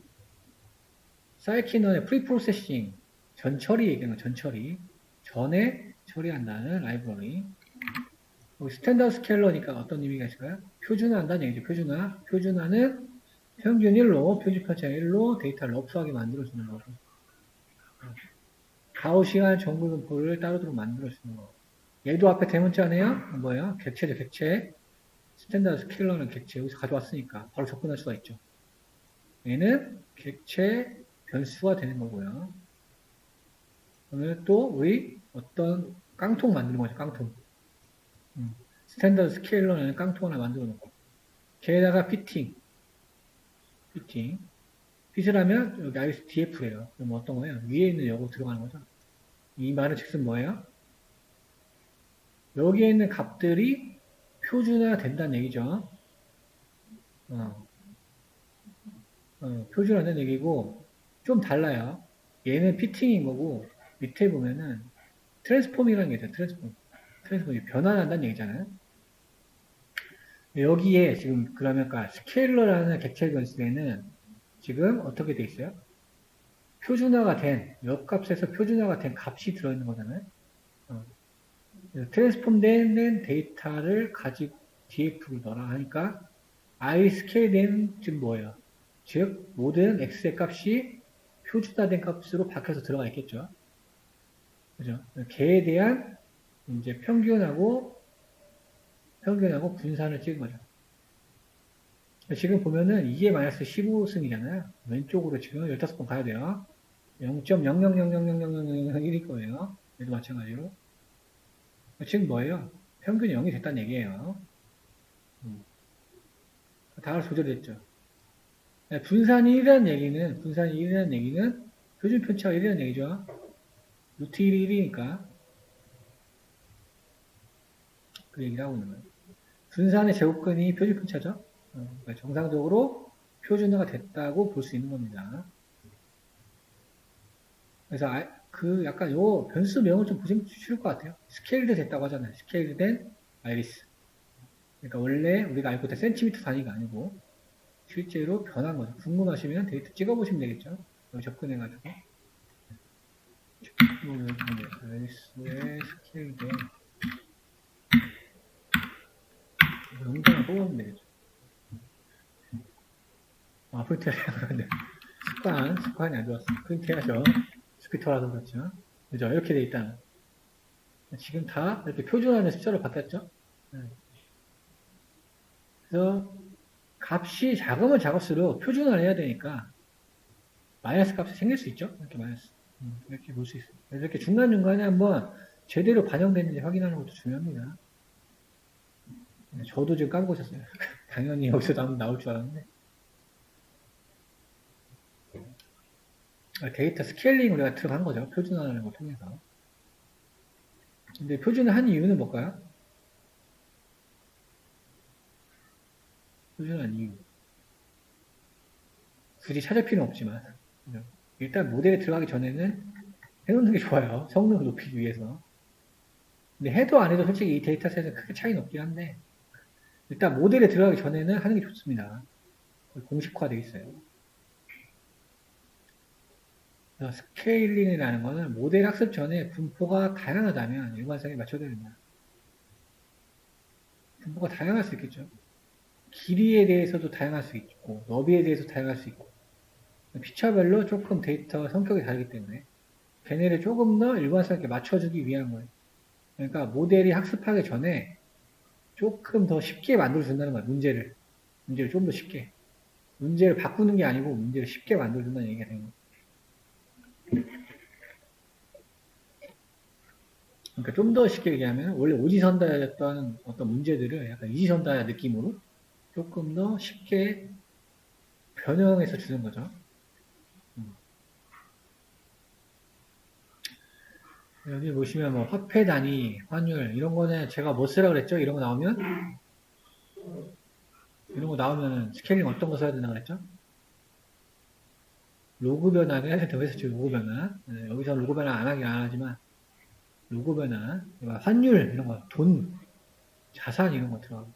사이키너의 프리프로세싱, 전처리 얘기하는 거, 전처리. 전에 처리한다는 라이브러리. 여기 스탠다드 스케일러니까 어떤 의미가 있을까요? 표준화한다는 얘기죠. 표준화는 평균 1로, 표준 편차가 1로 데이터를 럽스하게 만들어주는 거고. 가우시안 정글 분포를 따로따로 만들어주는 거. 얘도 앞에 대문자네요. 뭐예요? 객체죠, 객체. 스탠다드 스케일러는 객체. 여기서 가져왔으니까 바로 접근할 수가 있죠. 얘는 객체 변수가 되는 거고요. 그러면 또 우리 어떤 깡통 만드는 거죠, 깡통. 스탠다드 스케일러는 깡통 하나 만들어 놓고. 걔에다가 피팅. 핏을 하면 여기 ISDF래요. 그럼 어떤 거예요? 위에 있는 요거 들어가는 거죠. 이 말은 즉슨 뭐예요? 여기에 있는 값들이 표준화 된다는 얘기죠. 표준화 된다는 얘기고, 좀 달라요. 얘는 피팅인 거고, 밑에 보면은 트랜스폼이라는 게 있어요. 트랜스폼이 변환한다는 얘기잖아요. 여기에 지금 그러면 스케일러라는 객체 변수에는 지금 어떻게 돼 있어요? 표준화가 된, 역값에서 표준화가 된 값이 들어있는 거잖아요. 트랜스폼 된 데이터를 가지고 df를 넣어라 하니까 i 스케일 된 즉 뭐예요? 즉 모든 x의 값이 표준화된 값으로 바뀌어서 들어가 있겠죠. 그죠? 걔에 대한 이제 평균하고 분산을 찍은 거죠. 지금 보면은 이게 마이너스 15승이잖아요. 왼쪽으로 지금 15번 가야 돼요. 0.000000001일 거예요. 얘도 마찬가지로. 지금 뭐예요? 평균이 0이 됐다는 얘기예요. 다 조절됐죠. 분산이 1이라는 얘기는 표준 편차가 1이라는 얘기죠. 루트 1이 1이니까 그 얘기를 하고 있는 거예요. 분산의 제곱근이 표준 편차죠. 그러니까 정상적으로 표준화가 됐다고 볼 수 있는 겁니다. 그래서 약간 요 변수 명을 좀 보시면 쉬울 것 같아요. 스케일드 됐다고 하잖아요. 스케일드 된 아이리스. 그러니까 원래 우리가 알고 있던 센티미터 단위가 아니고 실제로 변한 거죠. 궁금하시면 데이터 찍어보시면 되겠죠. 여기 접근해가지고. 아이리스의 스케일드 영상을 뽑아보면 되겠죠. 프린트 해야 습관이 안 좋았어. 프린트 해야죠. 스피터라서 그렇죠. 그죠? 이렇게 돼 있다. 지금 다 이렇게 표준화된 숫자로 바뀌었죠? 그래서 값이 작으면 작을수록 표준화를 해야 되니까 마이너스 값이 생길 수 있죠? 이렇게 마이너스. 이렇게 볼 수 있어요. 그래서 이렇게 중간중간에 한번 제대로 반영됐는지 확인하는 것도 중요합니다. 저도 지금 까먹고 있었어요. 당연히 여기서 나올 줄 알았는데. 데이터 스케일링 우리가 들어간 거죠. 표준화라는 걸 통해서. 근데 표준화 한 이유는 뭘까요? 표준화한 이유. 굳이 찾을 필요는 없지만. 일단 모델에 들어가기 전에는 해놓는 게 좋아요. 성능을 높이기 위해서. 근데 해도 안 해도 솔직히 이 데이터셋은 크게 차이는 없긴 한데, 일단 모델에 들어가기 전에는 하는 게 좋습니다. 공식화되어 있어요. 스케일링이라는 거는 모델 학습 전에 분포가 다양하다면 일관성에 맞춰야 됩니다. 분포가 다양할 수 있겠죠. 길이에 대해서도 다양할 수 있고, 너비에 대해서 다양할 수 있고, 피처별로 조금 데이터 성격이 다르기 때문에 걔네를 조금 더 일관성 있게 맞춰주기 위한 거예요. 그러니까 모델이 학습하기 전에 조금 더 쉽게 만들어준다는 거예요. 문제를 좀 더 쉽게. 문제를 바꾸는 게 아니고 문제를 쉽게 만들어준다는 얘기가 되는 거예요. 그러니까 좀 더 쉽게 얘기하면 원래 오지선다였던 어떤 문제들을 약간 이지선다 느낌으로 조금 더 쉽게 변형해서 주는 거죠. 여기 보시면 뭐 화폐 단위, 환율 이런 거는 제가 뭐 쓰라고 그랬죠? 이런 거 나오면 스케일링 어떤 거 써야 된다고 그랬죠? 로그 변화를 해야 된다고 했었죠. 로그 변화. 여기서 로그 변화 안 하긴 안 하지만 로그 변화, 환율 이런 거, 돈, 자산 이런 거 들어가고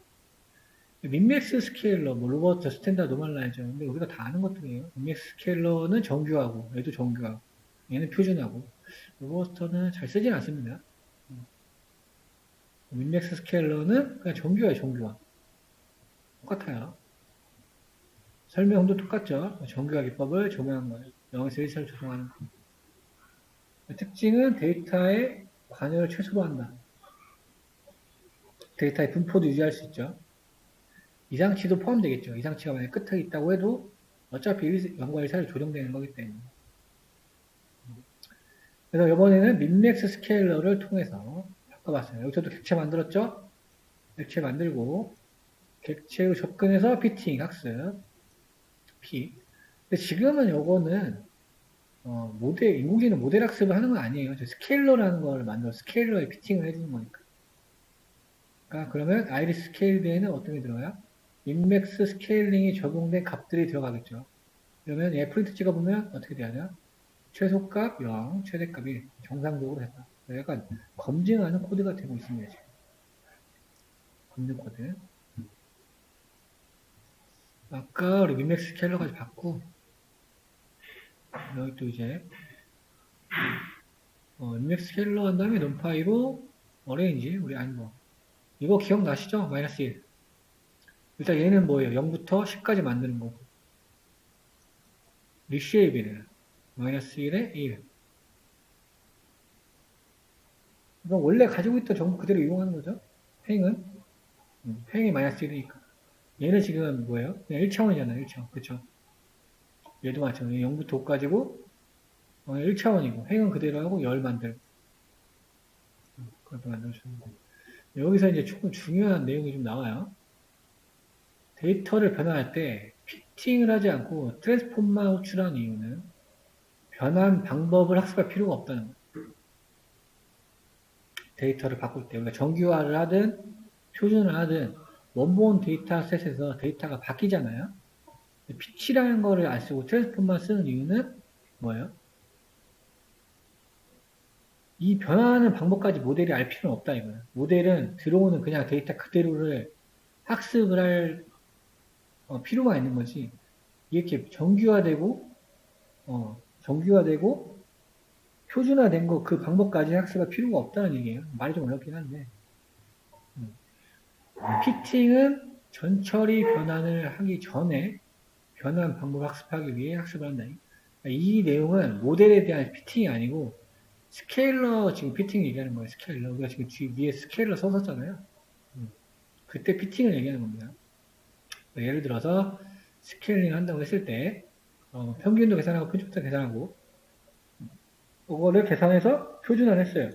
민맥스 스케일러, 뭐 로버트, 스탠다드, 노멀라이저 근데 우리가 다 아는 것들이에요. 민맥스 스케일러는 정규하고 얘도 정규하고 얘는 표준하고 로버스터는 잘 쓰진 않습니다. 민맥스 스케일러는 그냥 정규화예요, 정규화. 똑같아요. 설명도 똑같죠. 정규화 기법을 적용한 거예요. 0에서 1차를 조성하는 거. 특징은 데이터의 관여를 최소로 한다. 데이터의 분포도 유지할 수 있죠. 이상치도 포함되겠죠. 이상치가 만약 끝에 있다고 해도 어차피 0과 1 사이로 조정되는 거기 때문에. 그래서 이번에는 민맥스 스케일러를 통해서 바꿔봤어요. 여기서도 객체 만들었죠? 객체 만들고 객체로 접근해서 피팅, 학습, 피. 근데 지금은 요거는 인공지능 모델 학습을 하는 건 아니에요. 스케일러라는 걸 만들어 스케일러에 피팅을 해주는 거니까. 그러면 아이리스 스케일드에는 어떤 게 들어가요? 인맥스 스케일링이 적용된 값들이 들어가겠죠. 그러면 얘 프린트 찍어보면 어떻게 되냐? 최소값 0, 최대값 1. 정상적으로 했다. 약간 검증하는 코드가 되고 있습니다. 지금. 검증 코드. 아까 우리 민맥스 스케일러까지 받고 여기 또 이제 민맥스 스케일러 한 다음에 num파이로 어레인지 우리 아니뭐 이거 기억나시죠? 마이너스 1. 일단 얘는 뭐예요? 0부터 10까지 만드는 거고. 리쉐이브는 마이너스 1에 1. 그럼 원래 가지고 있던 정보 그대로 이용하는 거죠. 행은 행이 마이너스 1이니까. 얘는 지금 뭐예요? 그냥 1차원이잖아요. 1차원. 그쵸? 얘도 마찬가지로 0부터 5까지고 1차원이고 행은 그대로 하고 열 만들고 그것도 만들어주는 거. 여기서 이제 조금 중요한 내용이 좀 나와요. 데이터를 변환할 때 피팅을 하지 않고 트랜스폼만 호출한 이유는 변환 방법을 학습할 필요가 없다는 거예요. 데이터를 바꿀 때 우리가 정규화를 하든 표준을 하든 원본 데이터셋에서 데이터가 바뀌잖아요. 피치라는 거를 안 쓰고 트랜스폼만 쓰는 이유는 뭐예요? 이 변화하는 방법까지 모델이 알 필요는 없다 이거예요. 모델은 들어오는 그냥 데이터 그대로를 학습을 할 필요가 있는 거지. 이렇게 정규화되고 표준화된 거 그 방법까지 학습할 필요가 없다는 얘기예요. 말이 좀 어렵긴 한데. 피팅은 전처리 변환을 하기 전에 변환 방법을 학습하기 위해 학습을 한다. 이 내용은 모델에 대한 피팅이 아니고 스케일러 지금 피팅 얘기하는 거예요. 스케일러. 우리가 지금 위에 스케일러 썼었잖아요. 그때 피팅을 얘기하는 겁니다. 예를 들어서 스케일링 한다고 했을 때 평균도 계산하고 표준도 계산하고 그거를 계산해서 표준화를 했어요.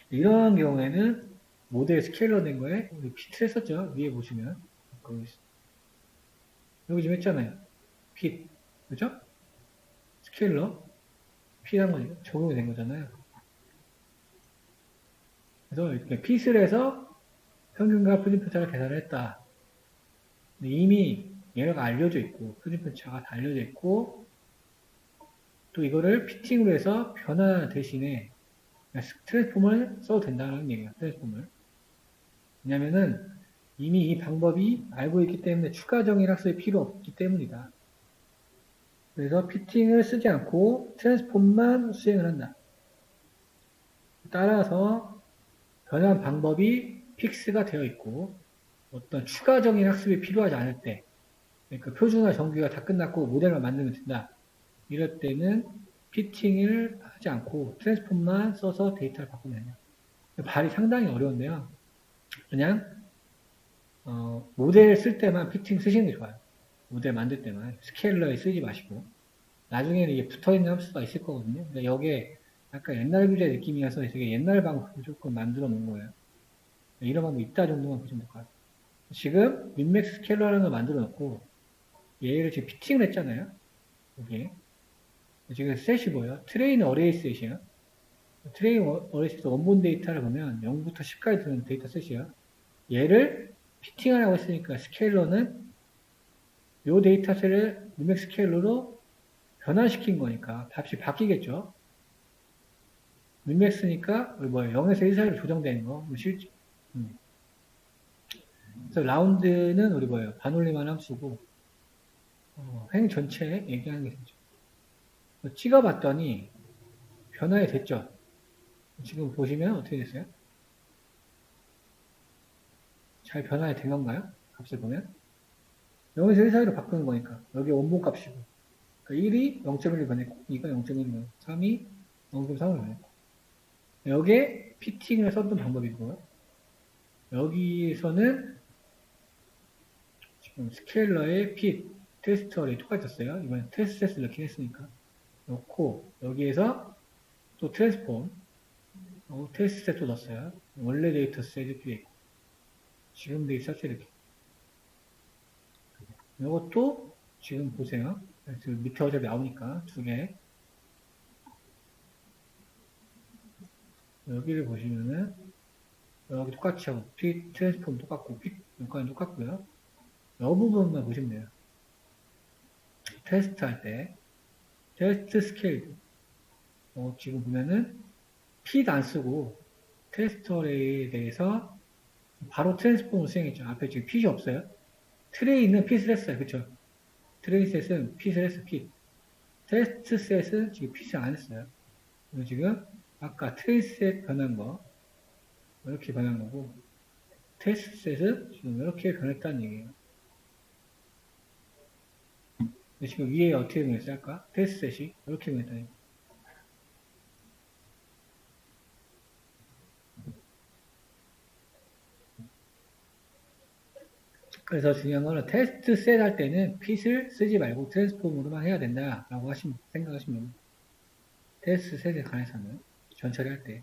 이러한 경우에는 모델 스케일러 된 거에 우리 피트 했었죠. 위에 보시면 여기 지금 했잖아요. 핏 그죠? 스케일러 핏한 거죠. 적용이 된 거잖아요. 그래서 이렇게 핏을 해서 평균과 표준편차를 계산을 했다. 이미 얘가 알려져 있고 표준편차가 다 알려져 있고 또 이거를 피팅으로 해서 변화 대신에 트랜스폼을 써도 된다는 얘기예요. 트랜스폼을. 왜냐면은 이미 이 방법이 알고 있기 때문에 추가적인 학습이 필요 없기 때문이다. 그래서 피팅을 쓰지 않고 트랜스폼만 수행을 한다. 따라서 변환 방법이 픽스가 되어 있고 어떤 추가적인 학습이 필요하지 않을 때 그러니까 표준화 정규가 다 끝났고 모델만 만들면 된다. 이럴 때는 피팅을 하지 않고 트랜스폼만 써서 데이터를 바꾸면 돼요. 발이 상당히 어려운데요. 그냥 모델 쓸 때만 피팅 쓰시는 게 좋아요. 모델 만들 때만 스케일러에 쓰지 마시고 나중에는 이게 붙어있는 함수가 있을 거거든요. 그러니까 여기에 약간 옛날 규제 느낌이어서 되게 옛날 방법을 조금 만들어 놓은 거예요. 이런 방법 있다 정도만 보시면 될 것 같아요. 지금 민맥스 스케일러라는 걸 만들어 놓고 얘를 지금 피팅을 했잖아요. 여기에 지금 셋이 뭐예요? 트레인 어레이 셋이에요. 트레인 어레이 셋 원본 데이터를 보면 0부터 10까지 드는 데이터 셋이에요. 얘를 피팅하라고 했으니까 스케일러는 이 데이터셋을 민맥스 스케일러로 변환시킨 거니까 값이 바뀌겠죠. 민맥스니까 뭐예요? 0에서 1 사이로 조정되는 거. 실제. 그래서 라운드는 우리 뭐예요? 반올림한 함수고 행 전체에 얘기하는 게 되죠. 찍어봤더니 변화가 됐죠. 지금 보시면 어떻게 됐어요? 잘 변화가 된 건가요? 값을 보면 0에서 1 사이로 바꾸는 거니까 여기 원본 값이고 그러니까 1이 0.1을 변했고 2가 0.1을 변했고 3이 0.3을 변했고 여기에 피팅을 썼던 방법이고요. 여기서는 지금 스케일러의 핏, 테스트 어레이 똑같았어요. 이번엔 테스트 셋을 넣긴 했으니까. 넣고, 여기에서 또 트랜스폼, 테스트 셋도 넣었어요. 원래 데이터 셋 이렇게 있고, 지금 데이터 셋 이렇게. 이것도 지금 보세요. 지금 밑에 어차피 나오니까 두 개. 여기를 보시면은 여기 똑같이 하고 핏 트랜스폼 똑같고 핏 여기까지 똑같고요. 이 부분만 보시면 돼요. 테스트 할 때 테스트 스케일 지금 보면은 핏 안 쓰고 테스트 어레이에 대해서 바로 트랜스폼을 수행했죠. 앞에 지금 핏이 없어요. 트레이는 핏을 했어요. 그쵸? 트레이 셋은 핏을 했어요. 핏. 테스트 셋은 지금 핏을 안 했어요. 그리고 지금 아까 트레이 셋 변한 거 이렇게 변한 거고 테스트 셋은 지금 이렇게 변했다는 얘기예요. 근데 지금 위에 어떻게 변했어요? 아까 테스트 셋이 이렇게 변했다는 얘기예요. 그래서 중요한 거는 테스트 셋 할 때는 핏을 쓰지 말고 트랜스폼으로만 해야 된다라고 생각하시면 됩니다. 테스트 셋에 관해서는 전처리 할 때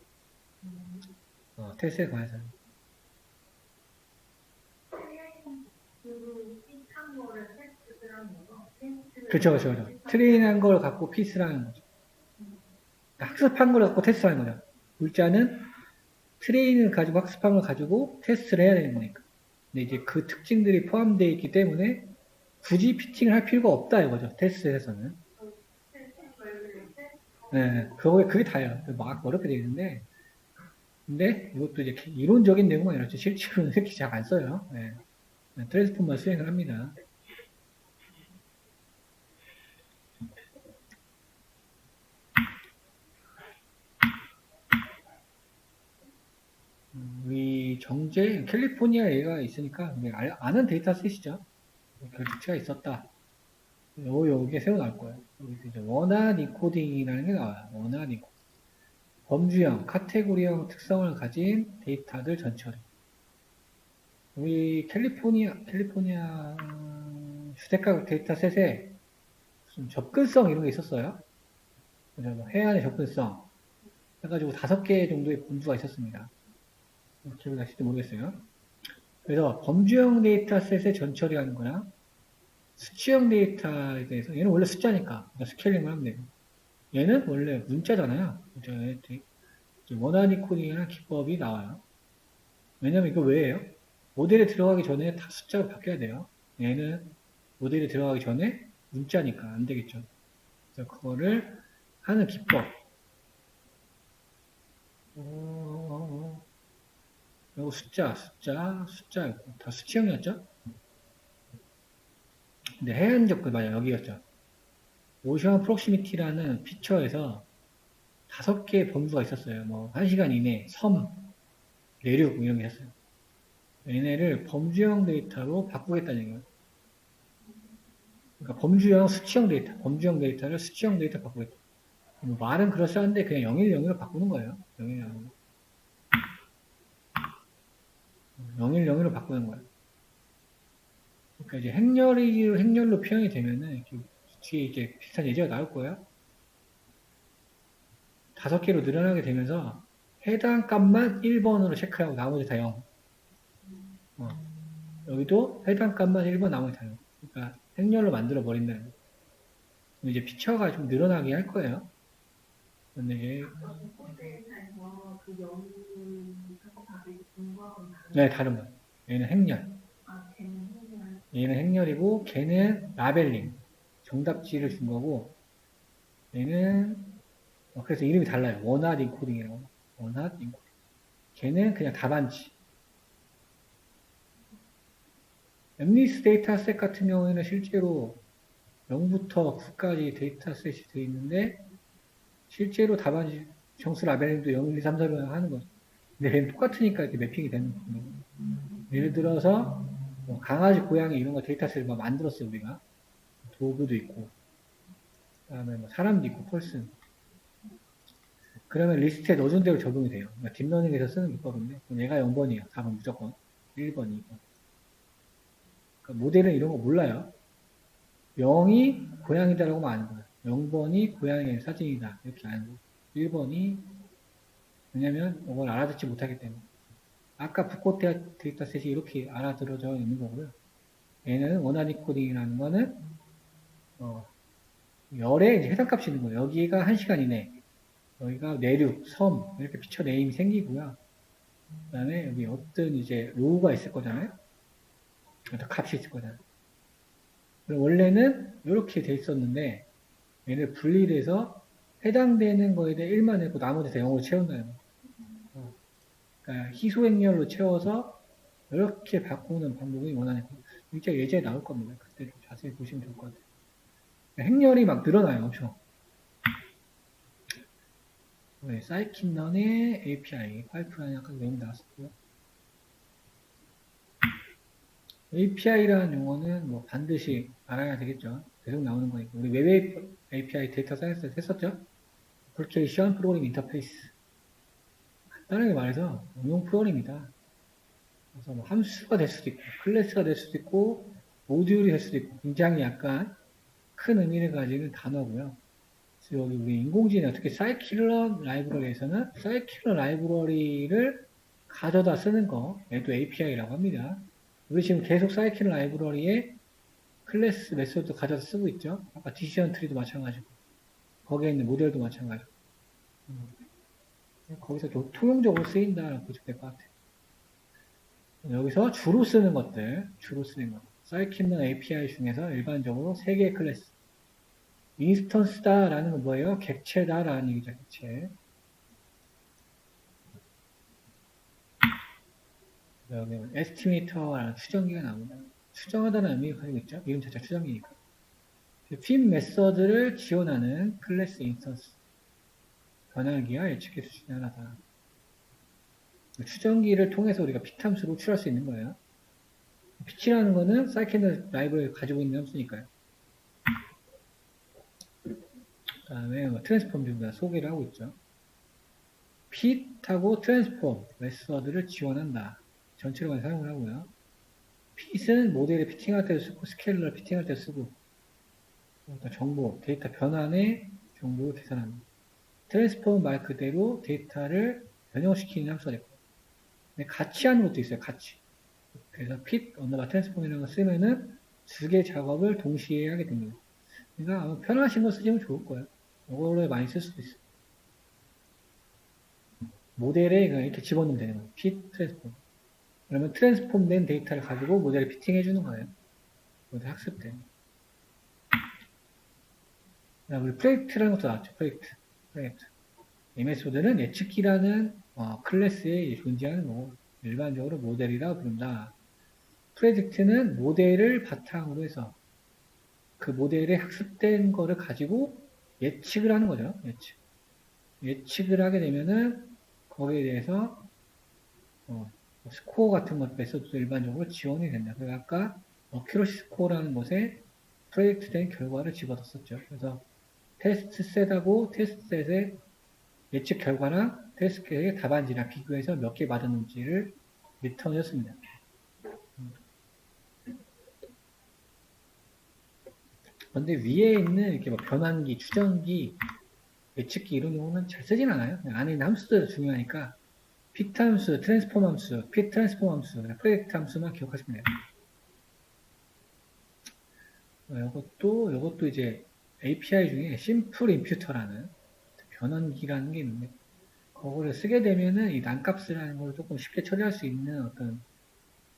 테스트에 관해서는 그쵸. 트레인한 걸 갖고 핏을 하는 거죠. 학습한 걸 갖고 테스트하는 거죠. 물자는 트레인을 가지고 학습한 걸 가지고 테스트를 해야 되는 거니까. 근데 이제 그 특징들이 포함되어 있기 때문에 굳이 피팅을 할 필요가 없다 이거죠. 테스트에서는. 네, 그게 다예요. 막 어렵게 되어 있는데, 근데 이것도 이제 이론적인 내용만 이렇죠. 실제로는 이렇게 잘 안 써요. 네. 트랜스폼만 수행을 합니다. 우리 정제, 캘리포니아 얘가 있으니까 아는 데이터셋이죠. 결집체가 있었다. 여기에 새로 나올 거예요. 여기서 이제 원한 인코딩이라는 게 나와요. 원한 인코딩. 범주형, 카테고리형 특성을 가진 데이터들 전처리. 우리 캘리포니아 휴대각 데이터셋에 무슨 접근성 이런 게 있었어요. 해안의 접근성 해가지고 5개 정도의 범주가 있었습니다. 기억이 나실지 모르겠어요. 그래서 범주형 데이터셋에 전처리하는 거랑 수치형 데이터에 대해서 얘는 원래 숫자니까 스케일링을 하면 돼요. 얘는 원래 문자잖아요. 원하니 코딩이라는 기법이 나와요. 왜냐면 이거 왜예요? 모델에 들어가기 전에 다 숫자로 바뀌어야 돼요. 얘는 모델에 들어가기 전에 문자니까 안 되겠죠. 그래서 그거를 하는 기법. 이거 숫자였고 다 수치형이었죠? 근데 해안 접근 맞아 여기였죠. 오션 프록시미티라는 피처에서 5개의 범주가 있었어요. 뭐 1시간 이내, 섬, 내륙 이런 게 있었어요. 얘네를 범주형 데이터로 바꾸겠다는 얘기예요. 그러니까 범주형 수치형 데이터, 범주형 데이터를 수치형 데이터 바꾸겠다. 뭐 말은 그럴싸한데 그냥 0101로 바꾸는 거예요. 0101로. 0101로 바꾸는 거예요. 그러니까 이제 행렬로 표현이 되면은 뒤에 이제 비슷한 예제가 나올 거예요. 5개로 늘어나게 되면서 해당 값만 1번으로 체크하고 나머지 다 0. 여기도 해당 값만 1번 나머지 다 0. 그러니까 행렬로 만들어 버린다는 거예요. 이제 피처가 좀 늘어나게 할 거예요. 근데 네, 다른 거예요. 얘는 행렬. 얘는 행렬이고 걔는 라벨링. 정답지를 준 거고 얘는 그래서 이름이 달라요. 원핫 인코딩이라고. 원핫 인코딩. 걔는 그냥 답안지. 엠리스 데이터셋 같은 경우에는 실제로 0부터 9까지 데이터셋이 되어 있는데 실제로 답안지 정수 라벨링도 0, 1, 2, 3, 4로 하는 거죠. 근데 걔는 똑같으니까 이렇게 매핑이 되는 거예요. 예를 들어서 뭐 강아지, 고양이 이런 거 데이터셋을 막 만들었어요 우리가. 도구도 있고 그다음에 뭐 사람도 있고 펄슨. 그러면 리스트에 넣어준 대로 적용이 돼요. 그러니까 딥러닝에서 쓰는 기법인데, 그럼 얘가 0번이에요. 답은 무조건. 1번, 2번. 그러니까 모델은 이런 거 몰라요. 0이 고양이다라고 하면 아는 거예요. 0번이 고양이의 사진이다. 이렇게 아는 거예요. 1번이, 왜냐면 이걸 알아듣지 못하기 때문에. 아까 붓꽃 데이터셋이 이렇게 알아들어져 있는 거고요. 얘는 원하니 코딩이라는 거는, 열에 이제 해당값이 있는 거예요. 여기가 1시간 이내. 여기가 내륙, 섬, 이렇게 피처 네임이 생기고요. 그 다음에 여기 어떤 이제 로우가 있을 거잖아요. 어떤 값이 있을 거잖아요. 원래는 이렇게 돼 있었는데, 얘를 분리를 해서 해당되는 거에 대해 1만 했고 나머지 다 0으로 채운다는 거예요. 그러니까 희소행렬로 채워서 이렇게 바꾸는 방법이 원하는 거예요. 진짜 예제에 나올 겁니다. 그때 좀 자세히 보시면 좋을 것 같아요. 행렬이 막 늘어나요, 엄청. 네, 사이킨런의 API, 파이프라인 아까 내용 나왔었고요. API라는 용어는 뭐 반드시 알아야 되겠죠. 계속 나오는 거니까. 우리 웹 API 데이터 사이언스 했었죠? 애플리케이션 프로그램 인터페이스. 간단하게 말해서 응용 프로그램이다. 그래서 뭐 함수가 될 수도 있고, 클래스가 될 수도 있고, 모듈이 될 수도 있고, 굉장히 약간 큰 의미를 가지는 단어고요. 그래서 여기 우리 인공지능 특히 사이킬러 라이브러리에서는 사이킬러 라이브러리를 가져다 쓰는 거, 얘도 API라고 합니다. 우리 지금 계속 사이킬러 라이브러리에 클래스 메소드 가져다 쓰고 있죠. 아까 디시전 트리도 마찬가지고, 거기에 있는 모델도 마찬가지고. 거기서 좀 통용적으로 쓰인다라고 보시면 될 것 같아요. 여기서 주로 쓰는 것들, 사이킨런 API 중에서 일반적으로 3개의 클래스. 인스턴스다라는 건 뭐예요? 객체다라는 얘기죠, 객체. 여기 에스티메이터라는 추정기가 나옵니다. 추정하다는 의미가 가지고 있죠. 이름 자체가 추정기니까. 핀 메서드를 지원하는 클래스 인스턴스. 변환기와 예측 기술 중에 하나다. 추정기를 통해서 우리가 핏 함수를 호출할 수 있는 거예요. 핏이라는 거는 사이켄드 라이브를 가지고 있는 함수니까요. 그 다음에 트랜스폼 중에 소개를 하고 있죠. 핏하고 트랜스폼 메서드를 지원한다. 전체로 많이 사용을 하고요. 핏은 모델을 피팅할 때도 쓰고 스케일러를 피팅할 때도 쓰고 정보, 데이터 변환의 정보를 계산합니다. 트랜스폼은 말 그대로 데이터를 변형시키는 함수가 됐고 같이 하는 것도 있어요. 같이. 그래서 핏 언더바 트랜스폼이라는 걸 쓰면은 2개 작업을 동시에 하게 됩니다. 그러니까 아마 편하신 거 쓰시면 좋을 거예요. 이거를 많이 쓸 수도 있어요. 모델에 이렇게 집어넣으면 되는 거예요. 핏 트랜스폼. 그러면 트랜스폼 된 데이터를 가지고 모델을 피팅해 주는 거예요. 모델 학습 때. 우리 프로젝트라는 것도 나왔죠. 프로젝트. 이 메소드는 예측기라는 클래스에 존재하는 거 일반적으로 모델이라고 부른다. 프로젝트는 모델을 바탕으로 해서 그 모델에 학습된 거를 가지고 예측을 하는 거죠. 예측을 하게 되면은 거기에 대해서 스코어 같은 것 메소드도 일반적으로 지원이 된다. 그래서 아까 어큐러시 스코어라는 것에 프로젝트 된 결과를 집어넣었었죠. 그래서 테스트 셋하고 테스트 셋의 예측 결과나 테스트 셋의 답안지랑 비교해서 몇 개 맞았는지를 리턴했습니다. 그런데 위에 있는 이렇게 뭐 변환기, 추정기, 예측기 이런 경우는 잘 쓰진 않아요. 안에 있는 함수들 중요하니까 핏 함수, 트랜스폼 함수, 핏 트랜스폼 함수, 프로젝트 함수만 기억하시면 돼요. 이것도 이제 API 중에 심플 임퓨터라는 변환기라는 게 있는데, 그거를 쓰게 되면은 이 난값이라는 걸 조금 쉽게 처리할 수 있는 어떤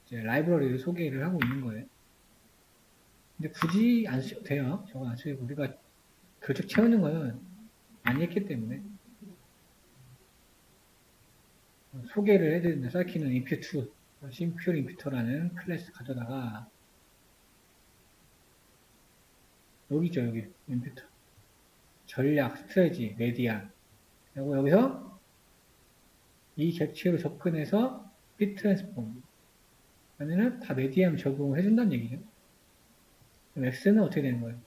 이제 라이브러리를 소개를 하고 있는 거예요. 근데 굳이 안 쓰셔도 돼요. 저거 안 쓰고 우리가 결책 채우는 거는 많이 했기 때문에 소개를 해드린다. 사이키는 임퓨트, 심플 임퓨터라는 클래스 가져다가 여기죠, 여기 임퓨터. 전략, 스트레지, 메디안. 그리고 여기서 이 객체로 접근해서 핏 트랜스폼 하면은 다 메디안 적용을 해준다는 얘기죠. X는 어떻게 되는 거예요?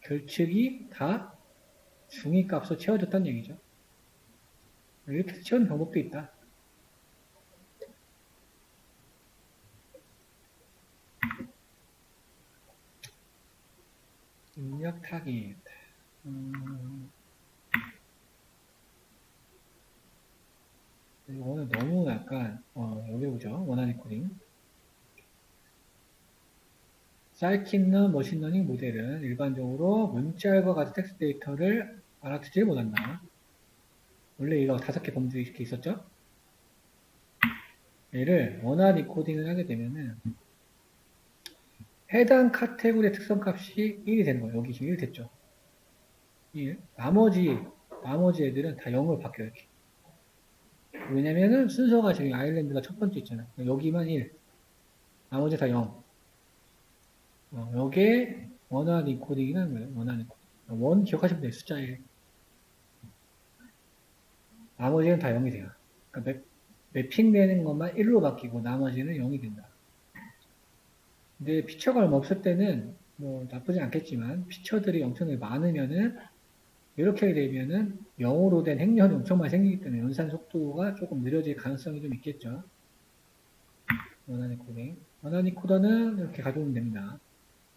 결측이 다 중위 값으로 채워졌다는 얘기죠. 이렇게 채우는 방법도 있다. 입력 타깃. 이거는 너무 약간, 여기 보죠. 원하는 코딩. 사이킨런 머신러닝 모델은 일반적으로 문자열과 같은 텍스트 데이터를 알아듣지 못한다. 원래 이거 5개 범주 이렇게 있었죠? 얘를 원하는 코딩을 하게 되면은 해당 카테고리의 특성값이 1이 되는 거예요. 여기 지금 1 됐죠? 1. 나머지 애들은 다 0으로 바뀌어요. 이렇게. 왜냐면은 순서가 지금 아일랜드가 첫 번째 있잖아요. 여기만 1. 나머지 다 0. 요게 원한 인코딩이라는 거예요. 원한 인코딩. 원 기억하시면 돼요. 숫자 1. 나머지는 다 0이 돼요. 그러니까 매핑되는 것만 1로 바뀌고 나머지는 0이 된다. 근데 피처가 얼마 없을 때는 뭐 나쁘지 않겠지만 피처들이 엄청나게 많으면은 이렇게 하게 되면은 0으로 된 행렬이 엄청 많이 생기기 때문에 연산 속도가 조금 느려질 가능성이 좀 있겠죠. 원하는 코딩. 원하는 코더는 이렇게 가져오면 됩니다.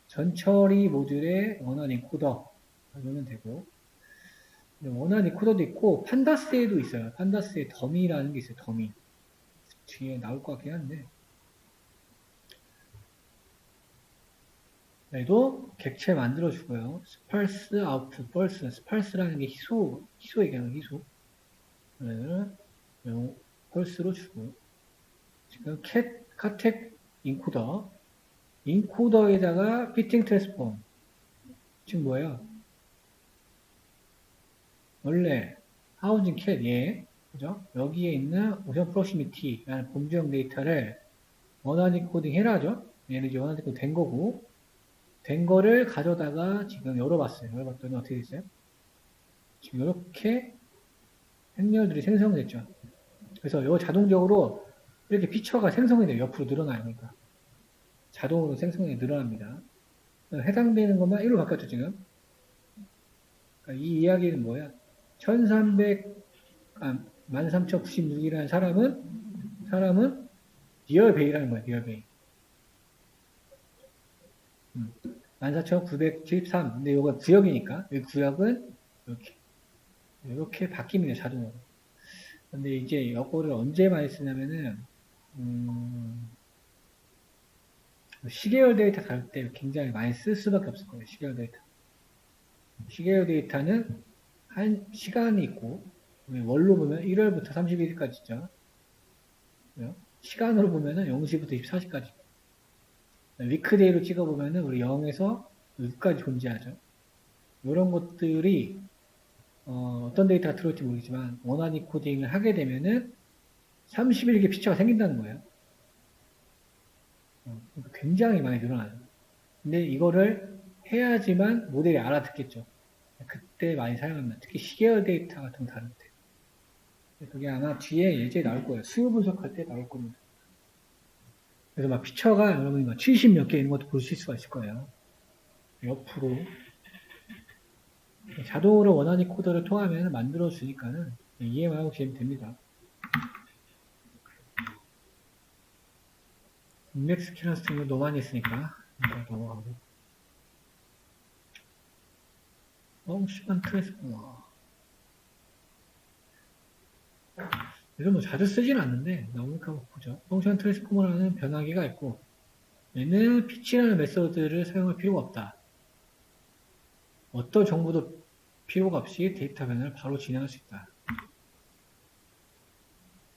전처리 모듈에 원하는 코더 가져오면 되고 원하는 코더도 있고 판다스에도 있어요. 판다스에 더미라는 게 있어요. 더미. 뒤에 나올 것 같긴 한데 얘도 객체 만들어주고요. 스펄스 아웃풋 펄스 스펄스라는 게 희소 얘기하는 희소 펄스로 주고 지금 카텍 인코더에다가 피팅 트랜스폼 지금 뭐예요? 원래 하우징 캣 그죠? 여기에 있는 오션 프로시미티라는 범주형 데이터를 원하는 코딩 해라죠? 얘는 이제 원하는 코딩 된 거고 된 거를 가져다가 지금 열어봤어요. 열어봤더니 어떻게 됐어요? 지금 이렇게 행렬들이 생성됐죠. 그래서 이거 자동적으로 이렇게 피처가 생성이 돼요. 옆으로 늘어나요. 그러니까. 자동으로 생성이 늘어납니다. 해당되는 것만 1로 바뀌었죠, 지금. 그러니까 이 이야기는 뭐야? 1396이라는 사람은 리얼베이라는 거예요, 리얼베이. 14,973. 근데 이거 구역이니까, 이 구역은 이렇게 바뀝니다, 자동으로. 근데 이제 이거를 언제 많이 쓰냐면은, 시계열 데이터 다룰 때 굉장히 많이 쓸 수밖에 없을 거예요, 시계열 데이터. 시계열 데이터는 한 시간이 있고, 월로 보면 1월부터 31일까지 있죠. 시간으로 보면은 0시부터 24시까지. 위크데이로 찍어보면은 우리 0에서 6까지 존재하죠. 이런 것들이 어떤 데이터가 들어올지 모르겠지만 원하는 코딩을 하게 되면은 31개 피처가 생긴다는 거예요. 굉장히 많이 늘어나요. 근데 이거를 해야지만 모델이 알아듣겠죠. 그때 많이 사용합니다. 특히 시계열 데이터 같은 거 다룰 때. 그게 아마 뒤에 예제에 나올 거예요. 수요 분석할 때 나올 겁니다. 그래서 막 피처가 여러분이 막 70 몇 개 이런 것도 보실 수가 있을 거예요. 옆으로. 자동으로 원하는 코드를 통하면 만들어 주니까는 이해만 하고 계시면 됩니다. 인덱스 키라스팅을 너무 많이 했으니까 넘어가고. 펑션 트랜스포머. 이건 뭐 자주 쓰진 않는데 너무 보죠. 펑션 트랜스포머라는 변화기가 있고 얘는 피치라는 메소드를 사용할 필요가 없다. 어떤 정보도 필요가 없이 데이터 변화를 바로 진행할 수 있다.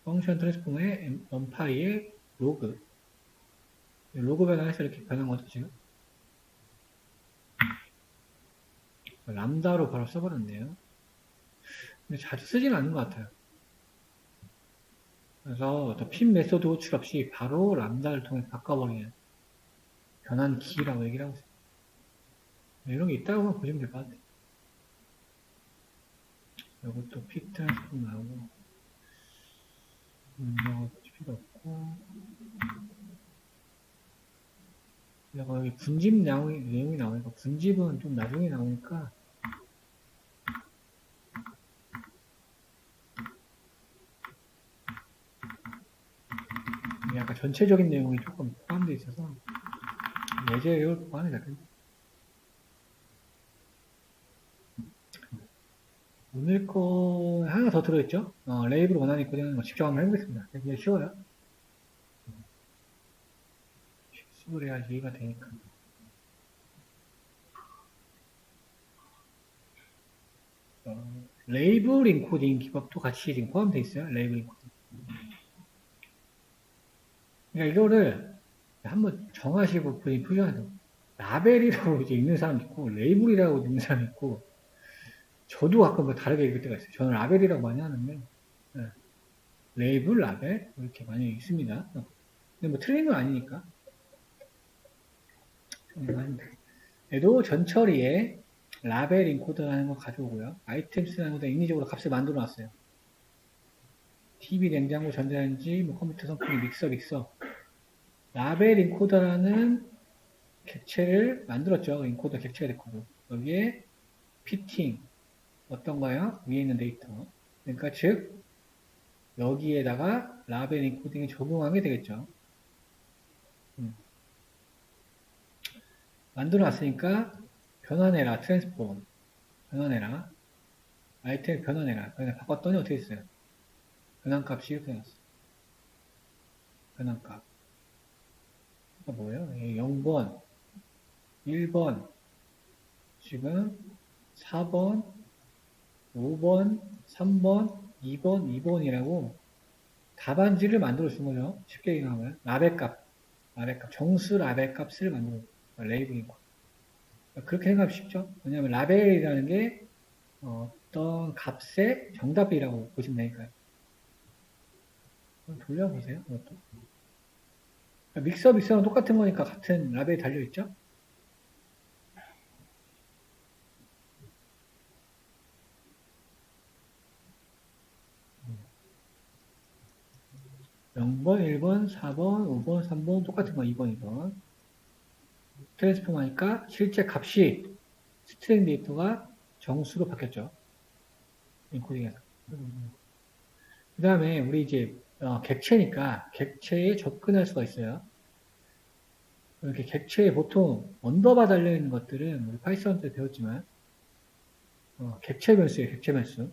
펑션 트랜스포머의 numPy의 로그 변화해서 이렇게 변한 거죠 지금. 람다로 바로 써버렸네요. 근데 자주 쓰진 않는 것 같아요. 그래서 핀 메소드 호출 없이 바로 람다를 통해 바꿔버리는 변환 키라고 얘기를 하고 있어요. 이런 게 있다고 보시면 될 것 같아요. 이것도 픽 트랜스폼 나오고 이거 필요 없고 내가 여기 분집 내용이 나오니까 분집은 좀 나중에 나오니까 약간 전체적인 내용이 조금 포함되어 있어서 예제를 포함이 될 텐데. 오늘 거 하나 더 들어있죠? 레이블 원하는 코딩은 직접 한번 해보겠습니다. 되게 쉬워요. 실습을 해야지 이해가 되니까. 레이블 인코딩 기법도 같이 지금 포함되어 있어요. 레이블 인코딩. 그러니까 이거를 한번 정하시고 표현하세요. 라벨이라고 이제 읽는 사람 있고, 레이블이라고 읽는 사람 있고, 저도 가끔 뭐 다르게 읽을 때가 있어요. 저는 라벨이라고 많이 하는데, 네. 레이블, 라벨, 이렇게 많이 읽습니다. 근데 뭐 틀린 건 아니니까. 얘도 전처리에 라벨 인코더라는 거 가져오고요. 아이템스라는 것도 인위적으로 값을 만들어 놨어요. TV, 냉장고, 전자레인지, 뭐 컴퓨터 선풍기, 믹서. 라벨 인코더라는 객체를 만들었죠. 인코더 객체가 됐고. 여기에 피팅, 어떤가요? 위에 있는 데이터. 그러니까 즉, 여기에다가 라벨 인코딩을 적용하게 되겠죠. 만들어 놨으니까 변환해라, 트랜스폼. 변환해라. 아이템 변환해라. 그냥 바꿨더니 어떻게 됐어요? 변환값이 이렇게 나왔어. 변환값. 그러니까 뭐예요? 0번, 1번, 지금 4번, 5번, 3번, 2번, 2번이라고 답안지를 만들어 준 거죠. 쉽게 얘기하면. 라벨값, 정수 라벨값을 만들어 레이블이고. 그렇게 생각하면 쉽죠? 왜냐하면 라벨이라는 게 어떤 값의 정답이라고 보시면 되니까요. 돌려보세요. 이것도. 믹서랑 똑같은 거니까 같은 라벨이 달려있죠? (0번) (1번) (4번) (5번) (3번) 똑같은 거 (2번) (2번) 트랜스폼 하니까 실제 값이 스트링 데이터가 정수로 바뀌었죠. 인코딩에서. 그 다음에 우리 이제 객체니까 객체에 접근할 수가 있어요. 이렇게 객체에 보통 언더바 달려있는 것들은 우리 파이썬 때 배웠지만 객체 변수예요. 객체 변수.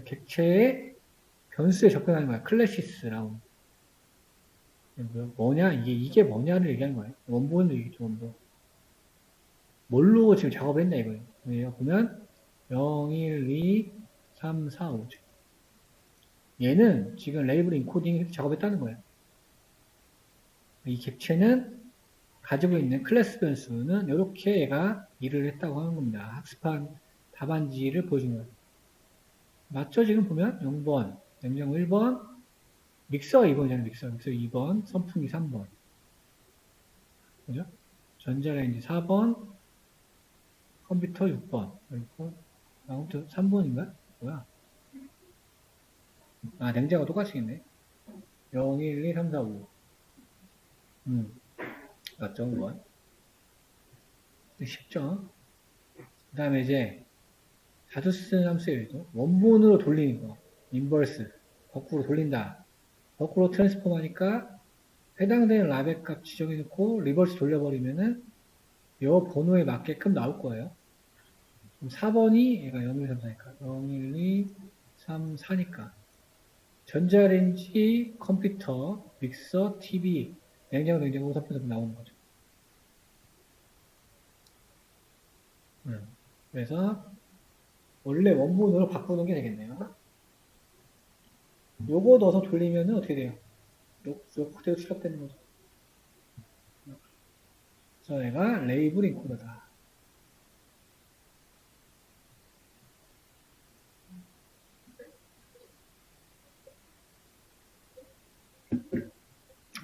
객체의 변수에 접근하는 거야. 클래시스라고. 뭐냐? 이게 뭐냐를 얘기하는 거예요. 원본도 얘기죠. 원본. 뭘로 지금 작업을 했냐 이거예요. 보면 0, 1, 2, 3, 4, 5죠. 얘는 지금 레이블 인코딩 작업했다는 거예요. 이 객체는 가지고 있는 클래스 변수는 이렇게 얘가 일을 했다고 하는 겁니다. 학습한 답안지를 보여준 거예요. 맞죠? 지금 보면 0번, 냉장고 1번, 믹서가 2번이잖아요. 믹서 2번, 선풍기 3번. 그죠? 전자레인지 4번, 컴퓨터 6번. 아무튼 3번인가? 뭐야? 냉장고 똑같이 있네. 0, 1, 2, 3, 4, 5. 맞죠? 5번. 쉽죠? 그 다음에 이제 자주 쓰는 함수예요. 원본으로 돌리는 거. 인버스. 거꾸로 돌린다. 거꾸로 트랜스폼 하니까 해당되는 라벨 값 지정해놓고 리버스 돌려버리면은 이 번호에 맞게끔 나올 거예요. 그럼 4번이 얘가 0, 1, 3, 4니까 0, 1, 2, 3, 4니까 전자레인지, 컴퓨터, 믹서, TV, 냉장고, 선풍기 나오는 거죠. 그래서 원래 원본으로 바꾸는 게 되겠네요. 요거 넣어서 돌리면 어떻게 돼요? 요 그대로 출력되는 거죠. 그래서 얘가 레이블 인코더다.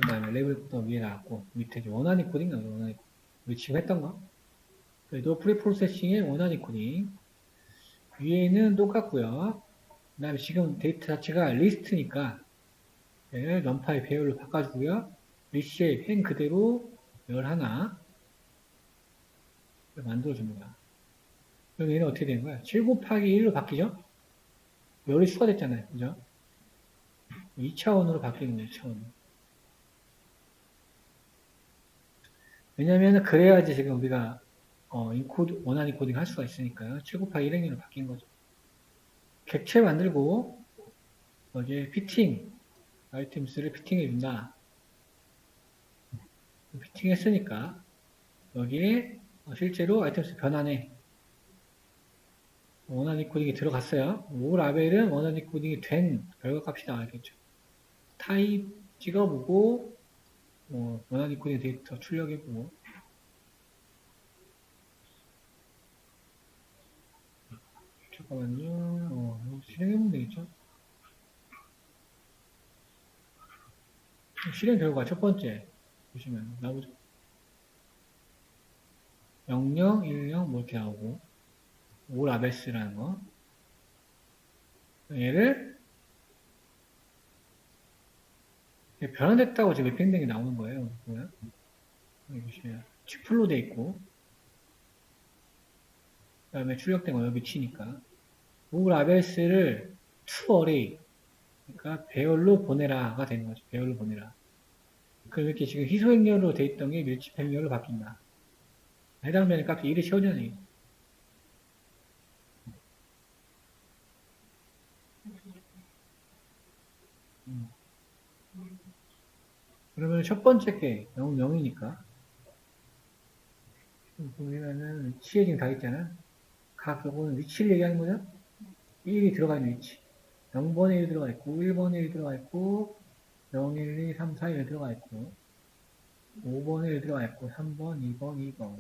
그 다음에 레이블 인코더 위에 나왔고 밑에 원한 인코딩 나오죠. 원한 인코딩. 우리 지금 했던 거. 그래도 프리프로세싱의 원한 인코딩. 위에는 똑같고요. 그 다음에 지금 데이터 자체가 리스트니까 얘를 넘파의 배열로 바꿔주고요. 리쉐입, 행 그대로 11 만들어줍니다. 그럼 얘는 어떻게 되는 거야? 7 곱하기 1로 바뀌죠? 열이 추가됐잖아요. 그죠? 2차원으로 바뀌는 거예요. 2차원으로. 왜냐면 그래야지 지금 우리가 원한 인코딩 할 수가 있으니까요. 7 곱하기 1 행렬로 바뀐 거죠. 객체 만들고 여기에 피팅 아이템스를 피팅해 준다. 피팅했으니까 여기에 실제로 아이템스 변환에 원한 인코딩이 들어갔어요. 오 라벨은 원한 인코딩이 된 결과값이 나와야겠죠. 타입 찍어보고 원한 인코딩 데이터 출력해보고 잠깐만요. 실행해보면 되겠죠. 실행 결과 첫 번째 보시면 나오죠. 00, 10 뭐 이렇게 나오고 올 아베스라는 거 얘를 변환됐다고 지금 맵핑된 게 나오는 거예요. 뭐야? 여기 보시면 쥐플로 돼 있고 그 다음에 출력된 거 여기 치니까 올 아베스를 to array 그러니까 배열로 보내라가 되는 거죠. 배열로 보내라. 그렇게 지금 희소 행렬로 돼 있던 게 밀집 행렬로 바뀐다. 해당되는 값이 1이 채워지는 얘기죠. 그러면 첫 번째 게 0, 0이니까 보면은 위치에 지금 다 있잖아. 각 요거는 위치를 얘기하는 거죠. 1이 들어가 있는 위치. 0번에 1 들어가 있고 1번에 1 들어가 있고 0, 1, 2, 3, 4, 1 들어가 있고 5번에 1 들어가 있고 3번, 2번, 2번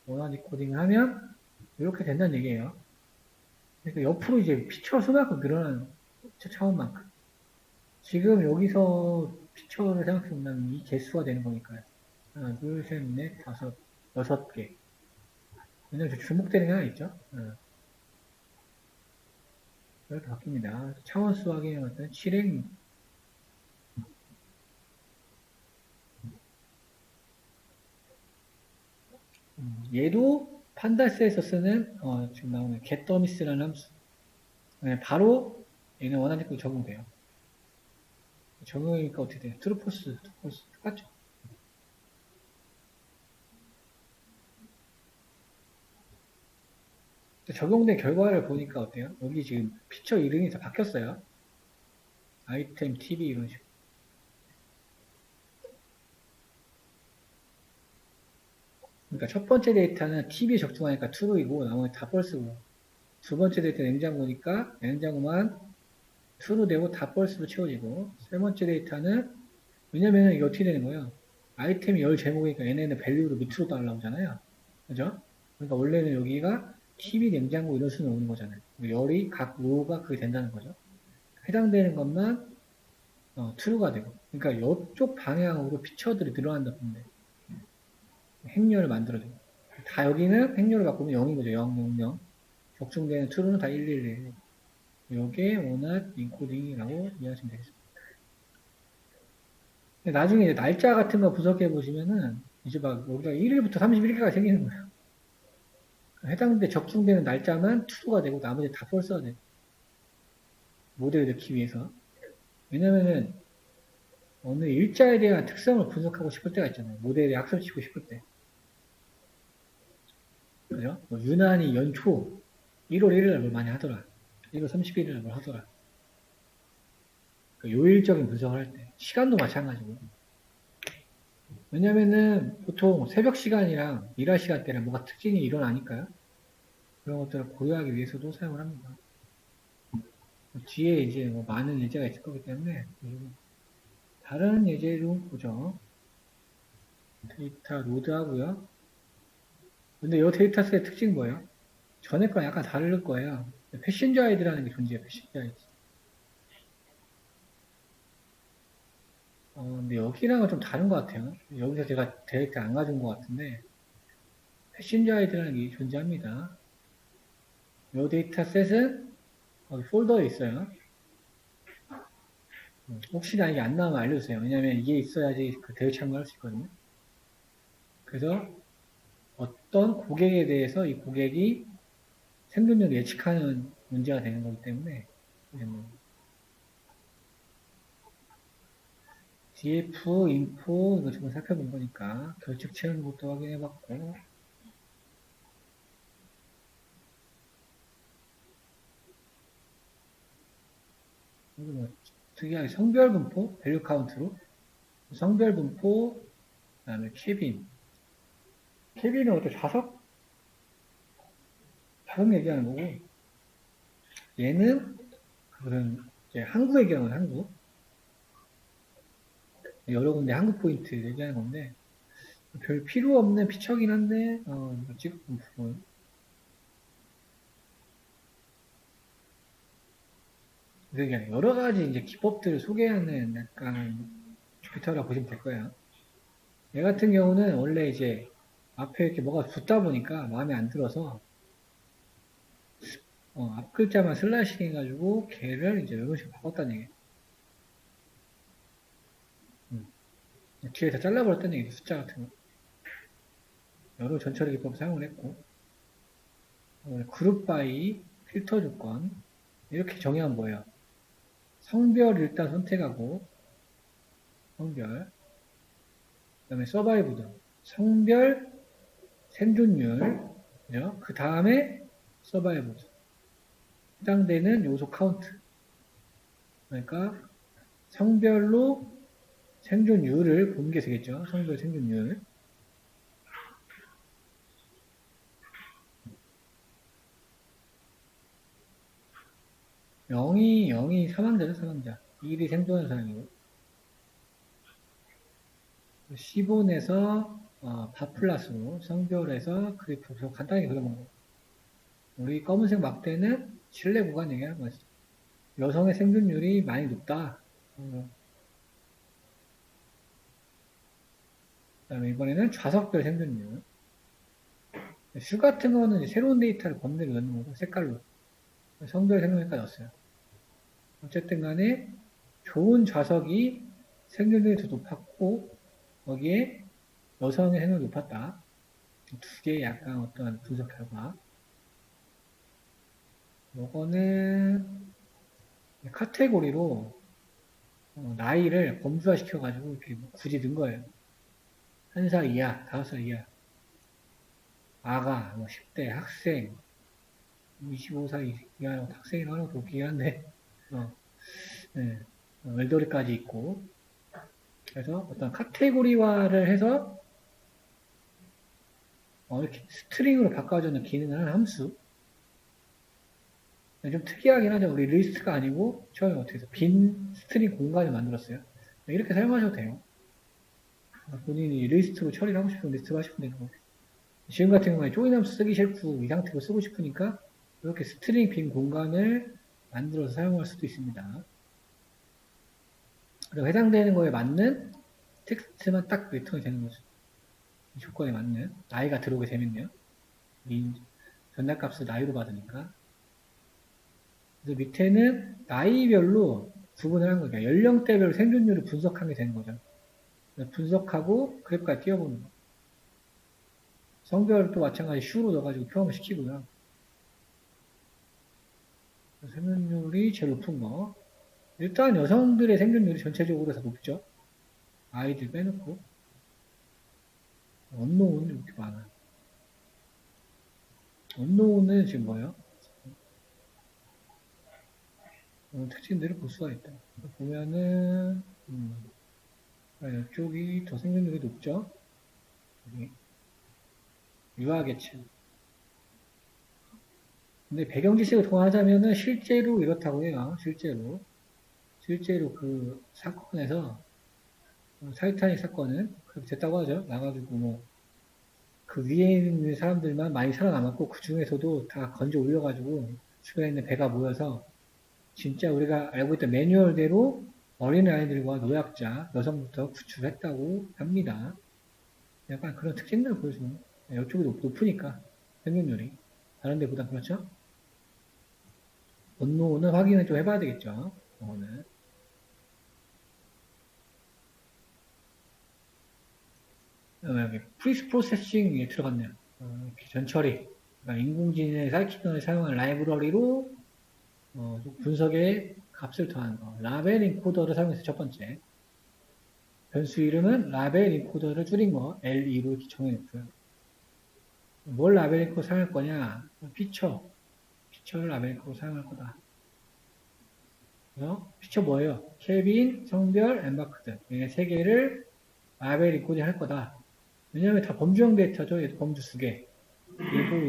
원화 디코딩을 하면 이렇게 된다는 얘기예요. 그러니까 옆으로 이제 피처 수만큼 늘어나는 피처 차원만큼. 지금 여기서 피처를 생각해보면 이 개수가 되는 거니까요. 하나, 둘, 셋, 넷, 다섯, 6개. 왜냐면 주목되는 게 하나 있죠. 이렇게 바뀝니다. 차원 수학의 어떤 실행, 얘도 판다스에서 쓰는, 지금 나오는 getDomis라는 함수. 네, 바로 얘는 원하는 거 적용돼요. 적용이니까 어떻게 돼요? true, false, 똑같죠? 적용된 결과를 보니까 어때요? 여기 지금 피처 이름이 다 바뀌었어요. 아이템, TV 이런 식으로. 그러니까 첫 번째 데이터는 TV에 적중하니까 true이고 나머지 다 false고 두 번째 데이터 냉장고니까 냉장고만 true 되고 다 false로 채워지고 세 번째 데이터는 왜냐면 이게 어떻게 되는 거예요? 아이템이 열 제목이니까 얘네는 밸류로 밑으로 따라오잖아요. 그죠? 그러니까 원래는 여기가 TV, 냉장고 이런 수는 오는 거잖아요. 열이 각 로가 그게 된다는 거죠. 해당되는 것만 true가 되고 그러니까 이쪽 방향으로 피처들이 들어간다 보면 행렬을 만들어줘요. 다 여기는 행렬을 바꾸면 0인 거죠. 0, 0, 0. 적중되는 true는 다 1, 1, 1. 요게 원한 인코딩이라고 이해하시면 되겠습니다. 나중에 이제 날짜 같은 거 분석해 보시면은 이제 막 여기가 1일부터 31일까지 생기는 거예요. 해당돼 적중되는 날짜만 true가 되고 나머지 다 false가 돼요. 모델을 넣기 위해서. 왜냐면은 어느 일자에 대한 특성을 분석하고 싶을 때가 있잖아요. 모델에 학습시키고 싶을 때. 그죠? 뭐 유난히 연초 1월 1일 날 뭘 많이 하더라. 1월 31일 날 뭘 하더라. 그 요일적인 분석을 할 때. 시간도 마찬가지고. 왜냐면은 보통 새벽 시간이랑 일할 시간대랑 뭐가 특징이 일어나니까요. 그런 것들을 고려하기 위해서도 사용을 합니다. 뒤에 이제 뭐 많은 예제가 있을 거기 때문에 다른 예제로 보죠. 데이터 로드 하고요. 근데 이 데이터셋의 특징이 뭐예요? 전에 거랑 약간 다를 거예요. 패신저 아이디라는 게 존재해요. 패신저 아이디. 근데 여기랑은 좀 다른 것 같아요. 여기서 제가 데이터 안 가져온 것 같은데 패신저 아이디라는 게 존재합니다. 이 데이터셋은 폴더에 있어요. 혹시나 이게 안 나오면 알려주세요. 왜냐면 이게 있어야지 그 대응 참고할 수 있거든요. 그래서 어떤 고객에 대해서 이 고객이 생존력을 예측하는 문제가 되는 거기 때문에 df, info 이거 지금 살펴본 거니까 결측 채우는 것도 확인해봤고 그리고 뭐 특이하게 성별 분포, 밸류 카운트로 성별 분포, 그다음에 케빈은 어떤 자석 얘기하는 거고 얘는 그런 이제 한국 얘기하는 거예요, 한국. 여러 군데 한국 포인트 얘기하는 건데 별 필요 없는 피처긴 한데 찍은 부분 그게 여러 가지 이제 기법들을 소개하는 약간 주피터라고 보시면 될 거예요. 얘 같은 경우는 원래 이제 앞에 이렇게 뭐가 붙다 보니까 마음에 안 들어서 앞 글자만 슬래싱 해가지고 걔를 이제 이런 식으로 바꿨다는 얘기예요. 뒤에서 잘라버렸다는 얘기죠. 숫자 같은 거. 여러 전처리 기법 사용을 했고 그룹 바이 필터 조건 이렇게 정의하면 뭐예요? 성별 일단 선택하고 성별 그 다음에 서바이브드 성별 생존율 그죠? 그 다음에 서바이브드 해당되는 요소 카운트 그러니까 성별로 생존율을 보는 게 되겠죠. 성별 생존율 0이 사망자죠. 사망자 1이 생존한 사람이고 10원에서 바플러스로 성별에서 그래프 간단하게 그려본 거예요. 우리 검은색 막대는 실내 구간 얘기하는 거지. 여성의 생존율이 많이 높다. 그다음에 이번에는 좌석별 생존율. 수 같은 거는 새로운 데이터를 범대로 넣는 거고 색깔로 성별 생존율까지 넣었어요. 어쨌든 간에 좋은 좌석이 생존율이 더 높았고 거기에 여성의 생존율이 높았다. 두 개의 약간 어떤 분석 결과. 요거는 카테고리로 나이를 범주화 시켜가지고 이렇게 굳이 넣은 거예요. 1살 이하, 5살 이하. 아가, 10대, 학생, 25살 이하 학생이라고 하는 것도 웃기긴 한데, 네, 엘더리까지 있고, 그래서 어떤 카테고리화를 해서, 이렇게 스트링으로 바꿔주는 기능을 하는 함수. 좀 특이하긴 하죠. 우리 리스트가 아니고, 처음에 어떻게 해서 빈 스트링 공간을 만들었어요. 이렇게 사용하셔도 돼요. 본인이 리스트로 처리를 하고 싶으면 리스트로 하시면 되는 거고. 지금 같은 경우에 조인 함수 쓰기 싫고 이 상태로 쓰고 싶으니까 이렇게 스트링 빈 공간을 만들어서 사용할 수도 있습니다. 그리고 해당되는 거에 맞는 텍스트만 딱 리턴이 되는 거죠. 이 조건에 맞는 나이가 들어오게 되면요. 전달값을 나이로 받으니까. 그래서 밑에는 나이별로 구분을 한 거니까 연령대별 생존율을 분석하게 되는 거죠. 분석하고 그래프까지 띄워보는 거. 성별도 마찬가지 슈로 넣어가지고 표현을 시키고요. 생존율이 제일 높은 거. 일단 여성들의 생존율이 전체적으로 다 높죠. 아이들 빼놓고. 언노운은 이렇게 많아요. 언노운은 지금 뭐예요? 특징들을 볼 수가 있다. 보면은, 이쪽이 더 생존율이 높죠? 여기. 유아계층. 근데 배경 지식을 통하자면은 실제로 이렇다고 해요. 실제로 그 사건에서 타이타닉 사건은 그렇게 됐다고 하죠. 나가지고 뭐 그 위에 있는 사람들만 많이 살아남았고 그 중에서도 다 건져 올려가지고 주변에 있는 배가 모여서 진짜 우리가 알고 있던 매뉴얼대로 어린아이들과 노약자, 여성부터 구출했다고 합니다. 약간 그런 특징들을 보여주는 이쪽이 높으니까 생존율이 다른 데보다 그렇죠? 원노는 확인을 좀 해봐야 되겠죠. 이거는. 여기 프리스 프로세싱에 들어갔네요. 전처리. 그러니까 인공지능 사이키널을 사용한 라이브러리로 분석에 값을 더하는 거. 라벨 인코더를 사용해서 첫 번째. 변수 이름은 라벨 인코더를 줄인 거 L2로 이렇게 정해놓고요. 뭘 라벨 인코더 사용할 거냐? 피처를 라벨 인코더 사용할 거다. 그래서 피처 뭐예요? 케빈, 성별, 엠바크드 이 세 개를 라벨 인코딩 할 거다. 왜냐면 다 범주형 데이터죠. 얘도 범주 2개.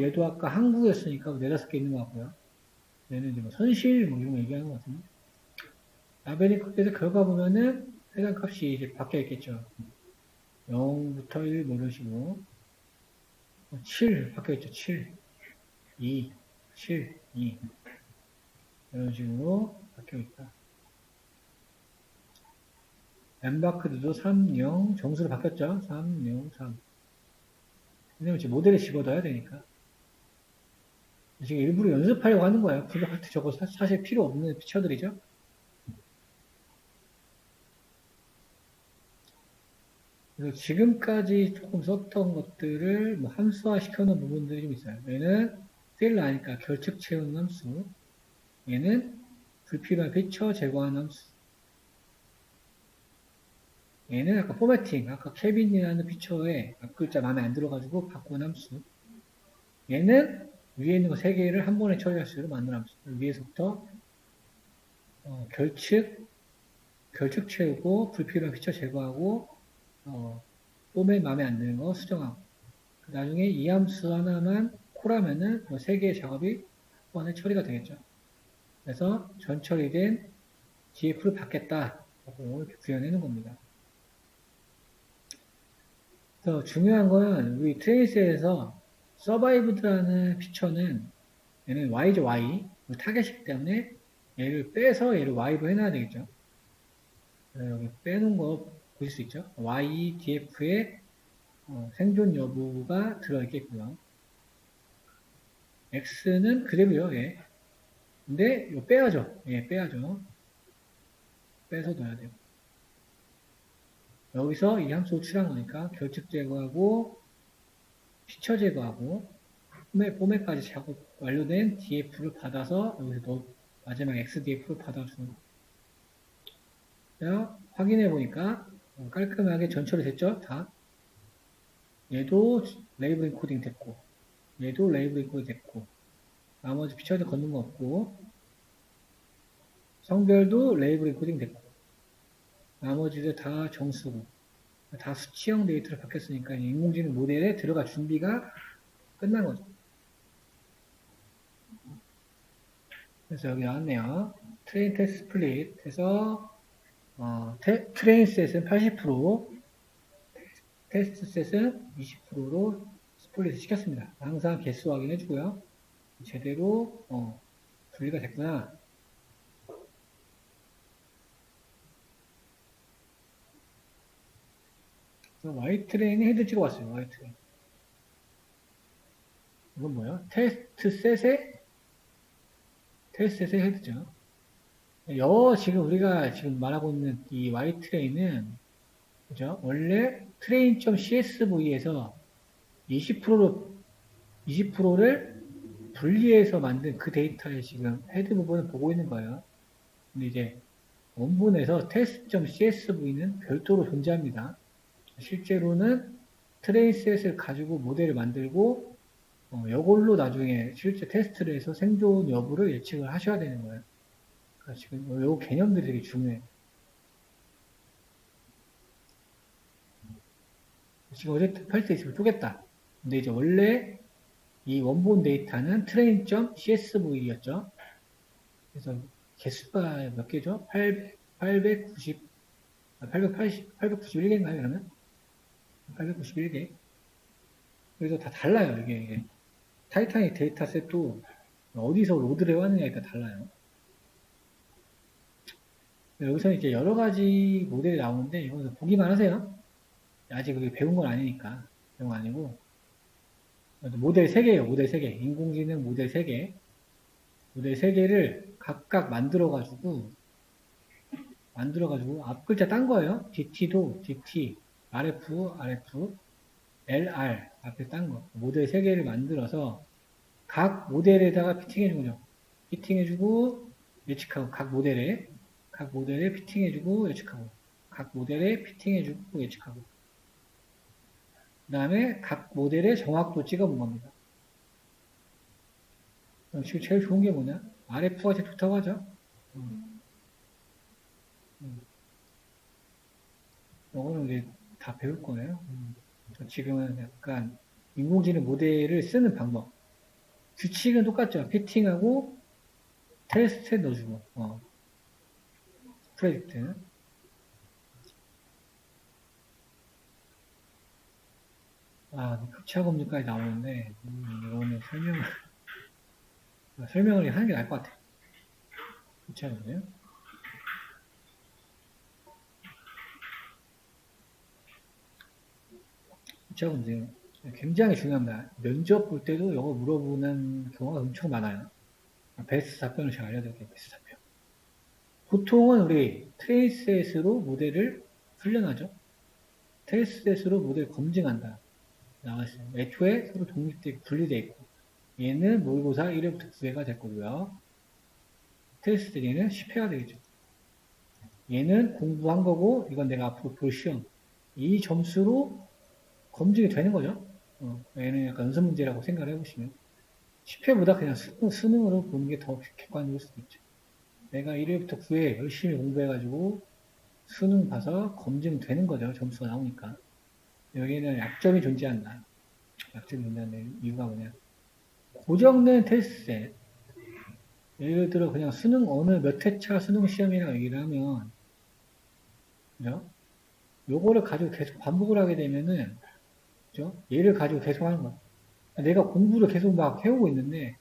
얘도 아까 한국이었으니까 4-5개 있는 것 같고요. 얘는 이제 뭐 선실 뭐 이런 거 얘기하는 것 같은데. 라벨 인코딩에서 결과 보면은 해당 값이 이제 바뀌어 있겠죠. 0부터 1 뭐 이런 식으로 7 바뀌어 있죠. 7, 2, 7, 2 이런 식으로 바뀌어 있다. 엠바크드도 3, 0 정수로 바뀌었죠. 3, 0, 3 왜냐면 지금 모델에 집어넣어야 되니까. 지금 일부러 연습하려고 하는 거예요. 블루하트 저거 사실 필요 없는 피처들이죠. 그래서 지금까지 조금 썼던 것들을 뭐 함수화 시켜놓은 부분들이 좀 있어요. 얘는 필 아니까 결측 채우는 함수. 얘는 불필요한 피처 제거하는 함수. 얘는 아까 포매팅, 아까 케빈이라는 피처에 앞글자 마음에 안 들어가지고 바꾼 함수. 얘는 위에 있는 거 3개를 한 번에 처리할 수 있도록 만든 함수. 위에서부터 결측 채우고 불필요한 피처 제거하고 포맷 마음에 안 드는 거 수정하고 나중에 이 함수 하나만 콜하면은 3개의 작업이 한 번에 처리가 되겠죠. 그래서 전 처리된 GF를 받겠다 라고 이렇게 구현해놓은 겁니다. 그래서 중요한 건 우리 트레이스에서 서바이브드라는 피처는 얘는 Y죠, Y. 타겟이기 때문에 얘를 빼서 얘를 Y로 해놔야 되겠죠. 여기 빼놓은 거 보실 수 있죠. YDF에 생존 여부가 들어있겠고요. X는 그대로요, 예. 근데 이거 빼야죠. 예, 빼야죠. 빼서 넣어야 돼요. 여기서 이 함수 호출한 거니까 결측 제거하고 피처 제거하고 포맷까지 작업 완료된 DF를 받아서 여기서 마지막 XDF를 받아주는 자, 확인해 보니까 깔끔하게 전처리 됐죠? 다. 얘도 레이블 인코딩 됐고 얘도 레이블 인코딩 됐고 나머지 피처들 걷는 거 없고 성별도 레이블 인코딩 됐고 나머지도 다 정수고 다 수치형 데이터로 바뀌었으니까 인공지능 모델에 들어갈 준비가 끝난 거죠. 그래서 여기 나왔네요. 트레인 테스트 스플릿 해서 트레인 셋은 80%, 테스트 셋은 20%로 스플릿을 시켰습니다. 항상 개수 확인해 주고요. 제대로 분리가 됐구나. Y트레인이 헤드 찍어왔어요. Y트레인. 이건 뭐예요? 테스트 셋의 헤드죠. 지금 우리가 지금 말하고 있는 이 Y트레인은 그죠? 원래 train.csv에서 20%를 분리해서 만든 그 데이터의 지금 헤드 부분을 보고 있는 거예요. 근데 이제 원본에서 test.csv는 별도로 존재합니다. 실제로는 트레인셋을 가지고 모델을 만들고 이걸로 나중에 실제 테스트를 해서 생존 여부를 예측을 하셔야 되는 거예요. 그러니까 지금 이 개념들이 되게 중요해요. 지금 어제 8대20을 쪼갰다. 근데 이제 원래 이 원본 데이터는 train.csv였죠. 그래서 개수가 몇 개죠? 891개인가요, 그러면? 891개. 그래서 다 달라요, 이게. 타이타닉 데이터셋도 어디서 로드를 해왔느냐에 따라 달라요. 여기서 이제 여러 가지 모델이 나오는데, 이거 보기만 하세요. 아직 그게 배운 건 아니니까. 배운 거 아니고. 모델 3개예요, 모델 3개. 인공지능 모델 3개. 모델 3개를 각각 만들어가지고 앞 글자 딴 거예요. DT도 DT, RF, LR 앞에 딴 거. 모델 3개를 만들어서 각 모델에다가 피팅해 준 거죠. 피팅해 주고 예측하고 각 모델에 피팅해 주고 예측하고 각 모델에 피팅해주고 예측하고. 그 다음에 각 모델의 정확도 찍어본 겁니다. 지금 제일 좋은 게 뭐냐? RF가 제일 좋다고 하죠. 이거는 이제 다 배울 거예요. 지금은 약간 인공지능 모델을 쓰는 방법. 규칙은 똑같죠. 피팅하고 테스트에 넣어주고, 프레딕트. 교차 검증까지 나오는데, 이거는 설명을 하는 게 나을 것 같아요. 교차 검증. 교차 검증. 굉장히 중요합니다. 면접 볼 때도 이거 물어보는 경우가 엄청 많아요. 베스트 답변을 제가 알려드릴게요. 베스트 답변. 보통은 우리 트레이스셋으로 모델을 훈련하죠. 트레이스셋으로 모델 검증한다. 나왔어요. 애초에 서로 독립되고 분리되어 있고 얘는 모의고사 1회부터 9회가 될 거고요. 테스트 얘는 10회가 되겠죠. 얘는 공부한 거고 이건 내가 앞으로 볼 시험 이 점수로 검증이 되는 거죠. 얘는 약간 연습 문제라고 생각을 해보시면 10회보다 그냥 수능으로 보는 게 더 객관적일 수도 있죠. 내가 1회부터 9회 열심히 공부해가지고 수능 봐서 검증되는 거죠. 점수가 나오니까. 여기는 약점이 존재한다. 약점이 존재하는 이유가 뭐냐. 고정된 테스트셋. 예를 들어 그냥 수능 어느 몇 회차 수능 시험이라고 얘기를 하면 그죠? 요거를 가지고 계속 반복을 하게 되면은 그죠? 얘를 가지고 계속 하는 거야. 내가 공부를 계속 막 해오고 있는데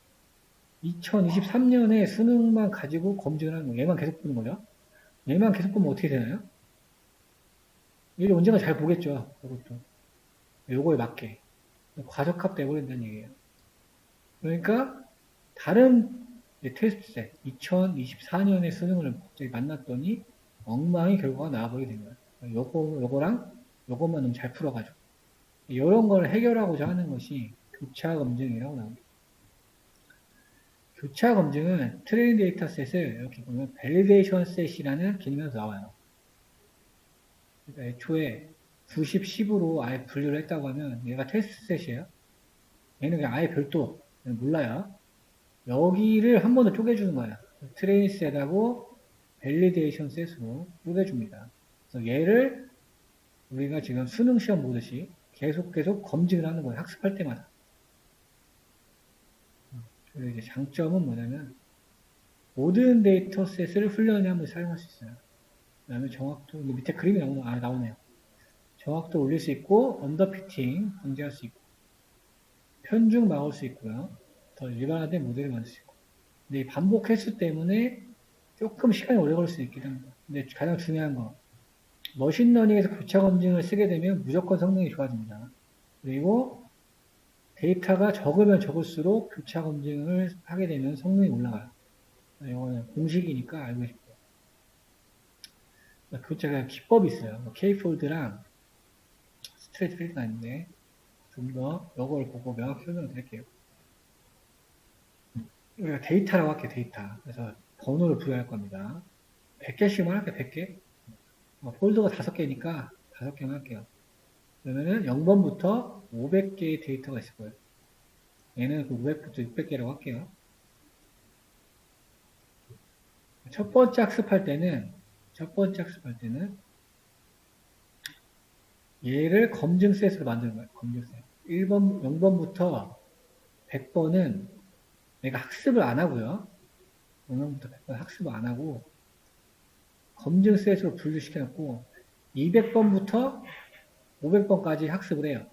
2023년에 수능만 가지고 검증을 하는 거야. 얘만 계속 보는 거죠. 얘만 계속 보면 어떻게 되나요? 얘를 언젠가 잘 보겠죠. 이것도. 요거에 맞게. 과적합 돼버린다는 얘기예요. 그러니까 다른 테스트셋 2024년에 수능을 갑자기 만났더니 엉망이 결과가 나와버리게 된 거예요. 요거랑 요것만 너무 잘 풀어가지고 이런 걸 해결하고자 하는 것이 교차 검증이라고 나옵니다. 교차 검증은 트레이닝 데이터 셋을 이렇게 보면 밸리데이션 셋이라는 기능에서 나와요. 그러니까 애초에 90, 10으로 아예 분류를 했다고 하면 얘가 테스트 셋이에요. 얘는 그냥 아예 별도 몰라요. 여기를 한 번 더 쪼개주는 거야. 트레이닝 셋하고 밸리데이션 셋으로 쪼개줍니다. 그래서 얘를 우리가 지금 수능 시험 보듯이 계속 검증을 하는 거예요. 학습할 때마다. 그리고 이제 장점은 뭐냐면 모든 데이터셋을 훈련에 한번 사용할 수 있어요. 그 다음에 정확도 밑에 그림이 나오네요. 정확도 올릴 수 있고 언더피팅 방지할 수 있고 편중 막을 수 있고요. 더 일반화된 모델을 만들 수 있고 근데 이 반복 횟수 때문에 조금 시간이 오래 걸릴 수 있긴 합니다. 근데 가장 중요한 거 머신러닝에서 교차 검증을 쓰게 되면 무조건 성능이 좋아집니다. 그리고 데이터가 적으면 적을수록 교차 검증을 하게 되면 성능이 올라가요. 이거는 공식이니까 알고 싶어요. 교차가 기법이 있어요. K폴드랑 스트레이트 필드가 있는데 좀 더 이걸 보고 명확히 설명을 드릴게요. 우리가 데이터라고 할게요. 데이터. 그래서 번호를 부여할 겁니다. 100개씩만 할게요. 100개. 폴더가 5개니까 5개만 할게요. 그러면은 0번부터 500개의 데이터가 있을 거예요. 얘는 그 500부터 600개라고 할게요. 첫 번째 학습할 때는 얘를 검증셋으로 만드는 거예요. 검증셋. 1번, 0번부터 100번은 내가 학습을 안 하고요. 0번부터 100번 학습을 안 하고 검증셋으로 분류시켜 놓고 200번부터 500번까지 학습을 해요.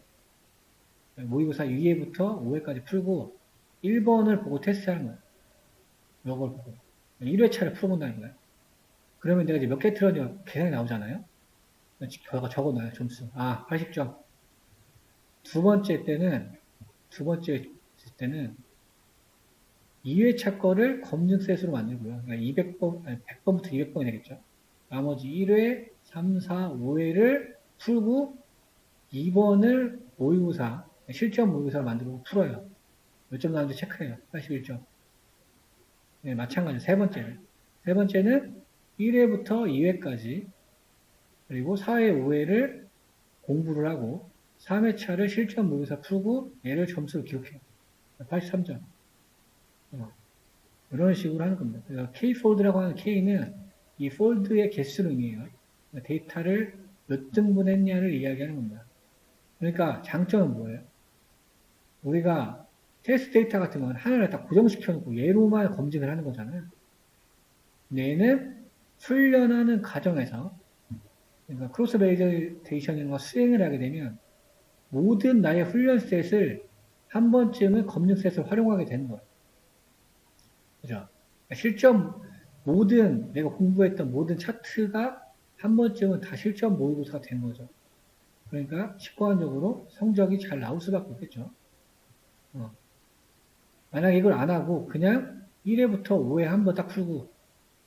모의고사 2회부터 5회까지 풀고 1번을 보고 테스트하는 거예요. 이걸 보고 1회차를 풀어본다는 거예요. 그러면 내가 이제 몇 개 틀었냐 계산이 나오잖아요. 결과 적어놔요. 점수. 80점. 두 번째 때는 2회차 거를 검증셋으로 만들고요. 그러니까 100번부터 200번이 되겠죠. 나머지 1회, 3, 4, 5회를 풀고 2번을 모의고사, 실전 모의고사를 만들고 풀어요. 몇 점 나오는지 체크해요. 81점. 네, 마찬가지로 세 번째는 1회부터 2회까지 그리고 4회, 5회를 공부를 하고 3회차를 실전 모의고사 풀고 얘를 점수를 기록해요. 83점. 이런 식으로 하는 겁니다. 그래서 K폴드라고 하는 K는 이 폴드의 개수를 의미해요. 데이터를 몇 등분 했냐를 이야기하는 겁니다. 그러니까 장점은 뭐예요? 우리가 테스트 데이터 같은 건 하나를 딱 고정시켜 놓고 얘로만 검증을 하는 거잖아요. 얘는 훈련하는 과정에서 그러니까 크로스 베리데이션이라는 거 수행을 하게 되면 모든 나의 훈련 셋을 한 번쯤은 검증 셋을 활용하게 되는 거예요. 그죠? 실전 모든 내가 공부했던 모든 차트가 한 번쯤은 다 실전 모의고사가 된 거죠. 그러니까 직관적으로 성적이 잘 나올 수밖에 없겠죠. 만약에 이걸 안 하고 그냥 1회부터 5회 한 번 딱 풀고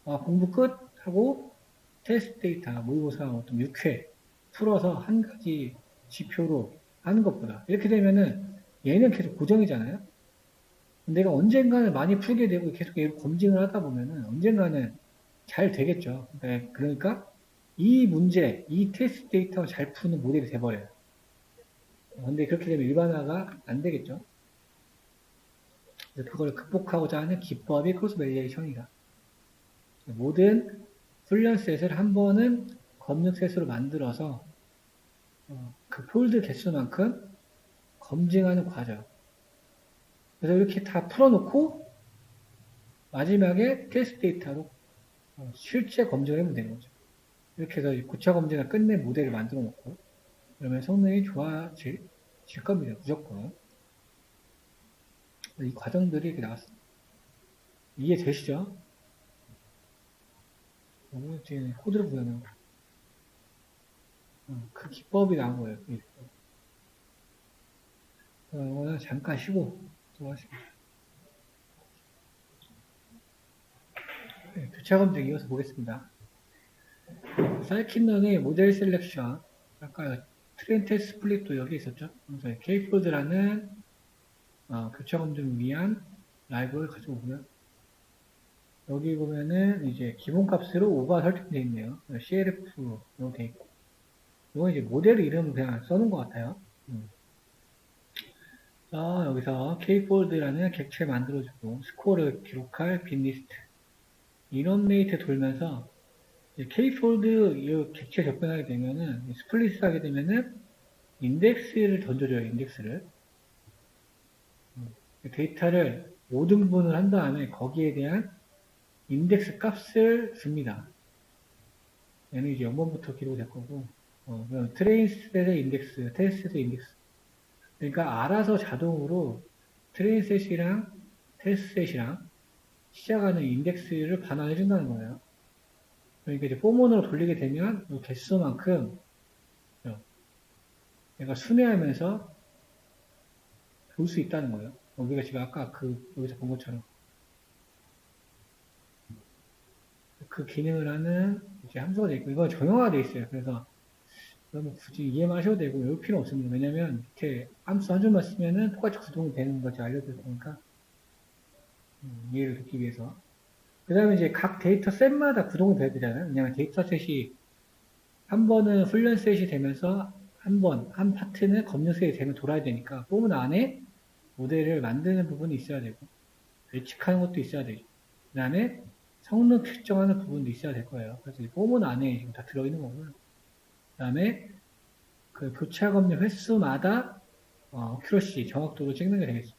공부 끝 하고 테스트 데이터 모의고사 어떤 6회 풀어서 한 가지 지표로 하는 것보다 이렇게 되면은 얘는 계속 고정이잖아요. 내가 언젠가는 많이 풀게 되고 계속 얘를 검증을 하다 보면은 언젠가는 잘 되겠죠. 그러니까 이 문제, 이 테스트 데이터가 잘 푸는 모델이 돼버려요. 근데 그렇게 되면 일반화가 안 되겠죠. 그래서 그걸 극복하고자 하는 기법이 크로스 밸리데이션이다. 모든 훈련 셋을 한 번은 검증 셋으로 만들어서 그 폴드 개수만큼 검증하는 과정. 그래서 이렇게 다 풀어놓고 마지막에 테스트 데이터로 실제 검증을 해보면 되는 거죠. 이렇게 해서 고차 검증을 끝낸 모델을 만들어 놓고 그러면 성능이 좋아질 겁니다. 무조건. 이 과정들이 이렇게 나왔습니다. 이해되시죠? 뒤에 코드를 보면 그 기법이 나온 거예요. 이거는 잠깐 쉬고 들어가시겠습니다. 네, 교차 검증 이어서 보겠습니다. 사이킨런의 모델 셀렉션, 아까 트렌테 스플릿도 여기 있었죠. 그래서 K폴드라는 교차 검증을 위한 라이브를 가지고 오고요. 여기 보면은 이제 기본값으로 5가 설정되어 있네요. CLF로 되어 있고. 이건 이제 모델 이름 그냥 써놓은 것 같아요. 자, 여기서 K폴드라는 객체 만들어주고 스코어를 기록할 빈리스트 이런 메이트 돌면서 K폴드 이 객체 접근하게 되면은 스플릿을 하게 되면은 인덱스를 던져줘요. 인덱스를 데이터를 5등분을 한 다음에 거기에 대한 인덱스 값을 줍니다. 얘는 이제 0번부터 기록될 거고 트레인셋의 인덱스, 테스트셋의 인덱스 그러니까 알아서 자동으로 트레인셋이랑 테스트셋이랑 시작하는 인덱스를 반환해 준다는 거예요. 그러니까 이제 포몬으로 돌리게 되면 이 개수만큼 내가 순회하면서 볼 수 있다는 거예요. 우리가 지금 아까 여기서 본 것처럼 그 기능을 하는 이제 함수가 되어 있고 이건 정형화가 되어 있어요. 그래서 너무 굳이 이해만 하셔도 되고 외울 필요 없습니다. 왜냐면 이렇게 함수 한 줄만 쓰면은 똑같이 구동이 되는 거지 알려드릴 테니까 이해를 돕기 위해서. 그 다음에 이제 각 데이터 셋마다 구동이 돼야 되잖아요. 왜냐면 데이터 셋이 한 번은 훈련 셋이 되면서 한 파트는 검증 셋이 되면 돌아야 되니까 폼은 안에 모델을 만드는 부분이 있어야 되고 예측하는 것도 있어야 되고 그 다음에 성능 측정하는 부분도 있어야 될 거예요. 그래서 이 폼은 안에 지금 다 들어있는 거고요. 그 다음에 그 교차 검증 횟수마다 어큐러시 정확도를 찍는 게 되겠습니다.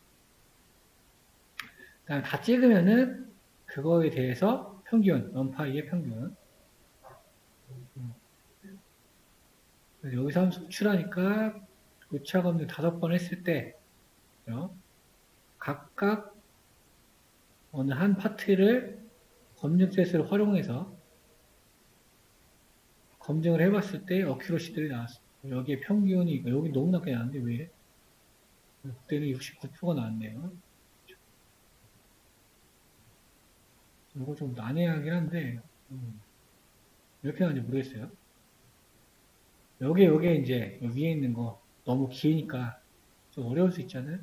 그 다음에 다 찍으면은 그거에 대해서 평균, 원파이의 평균 여기서 함수 추출하니까 교차 검증 5번 했을 때 각각 어느 한 파트를 검증 셋을 활용해서 검증을 해봤을 때 어큐러시들이 나왔습니다. 여기에 평균이 여기 너무 낮게 나왔는데 왜 이래? 그때는 69%가 나왔네요. 이거 좀 난해하긴 한데 이렇게 나왔는지 모르겠어요. 여기에 이제 위에 있는 거 너무 기니까 좀 어려울 수 있잖아요.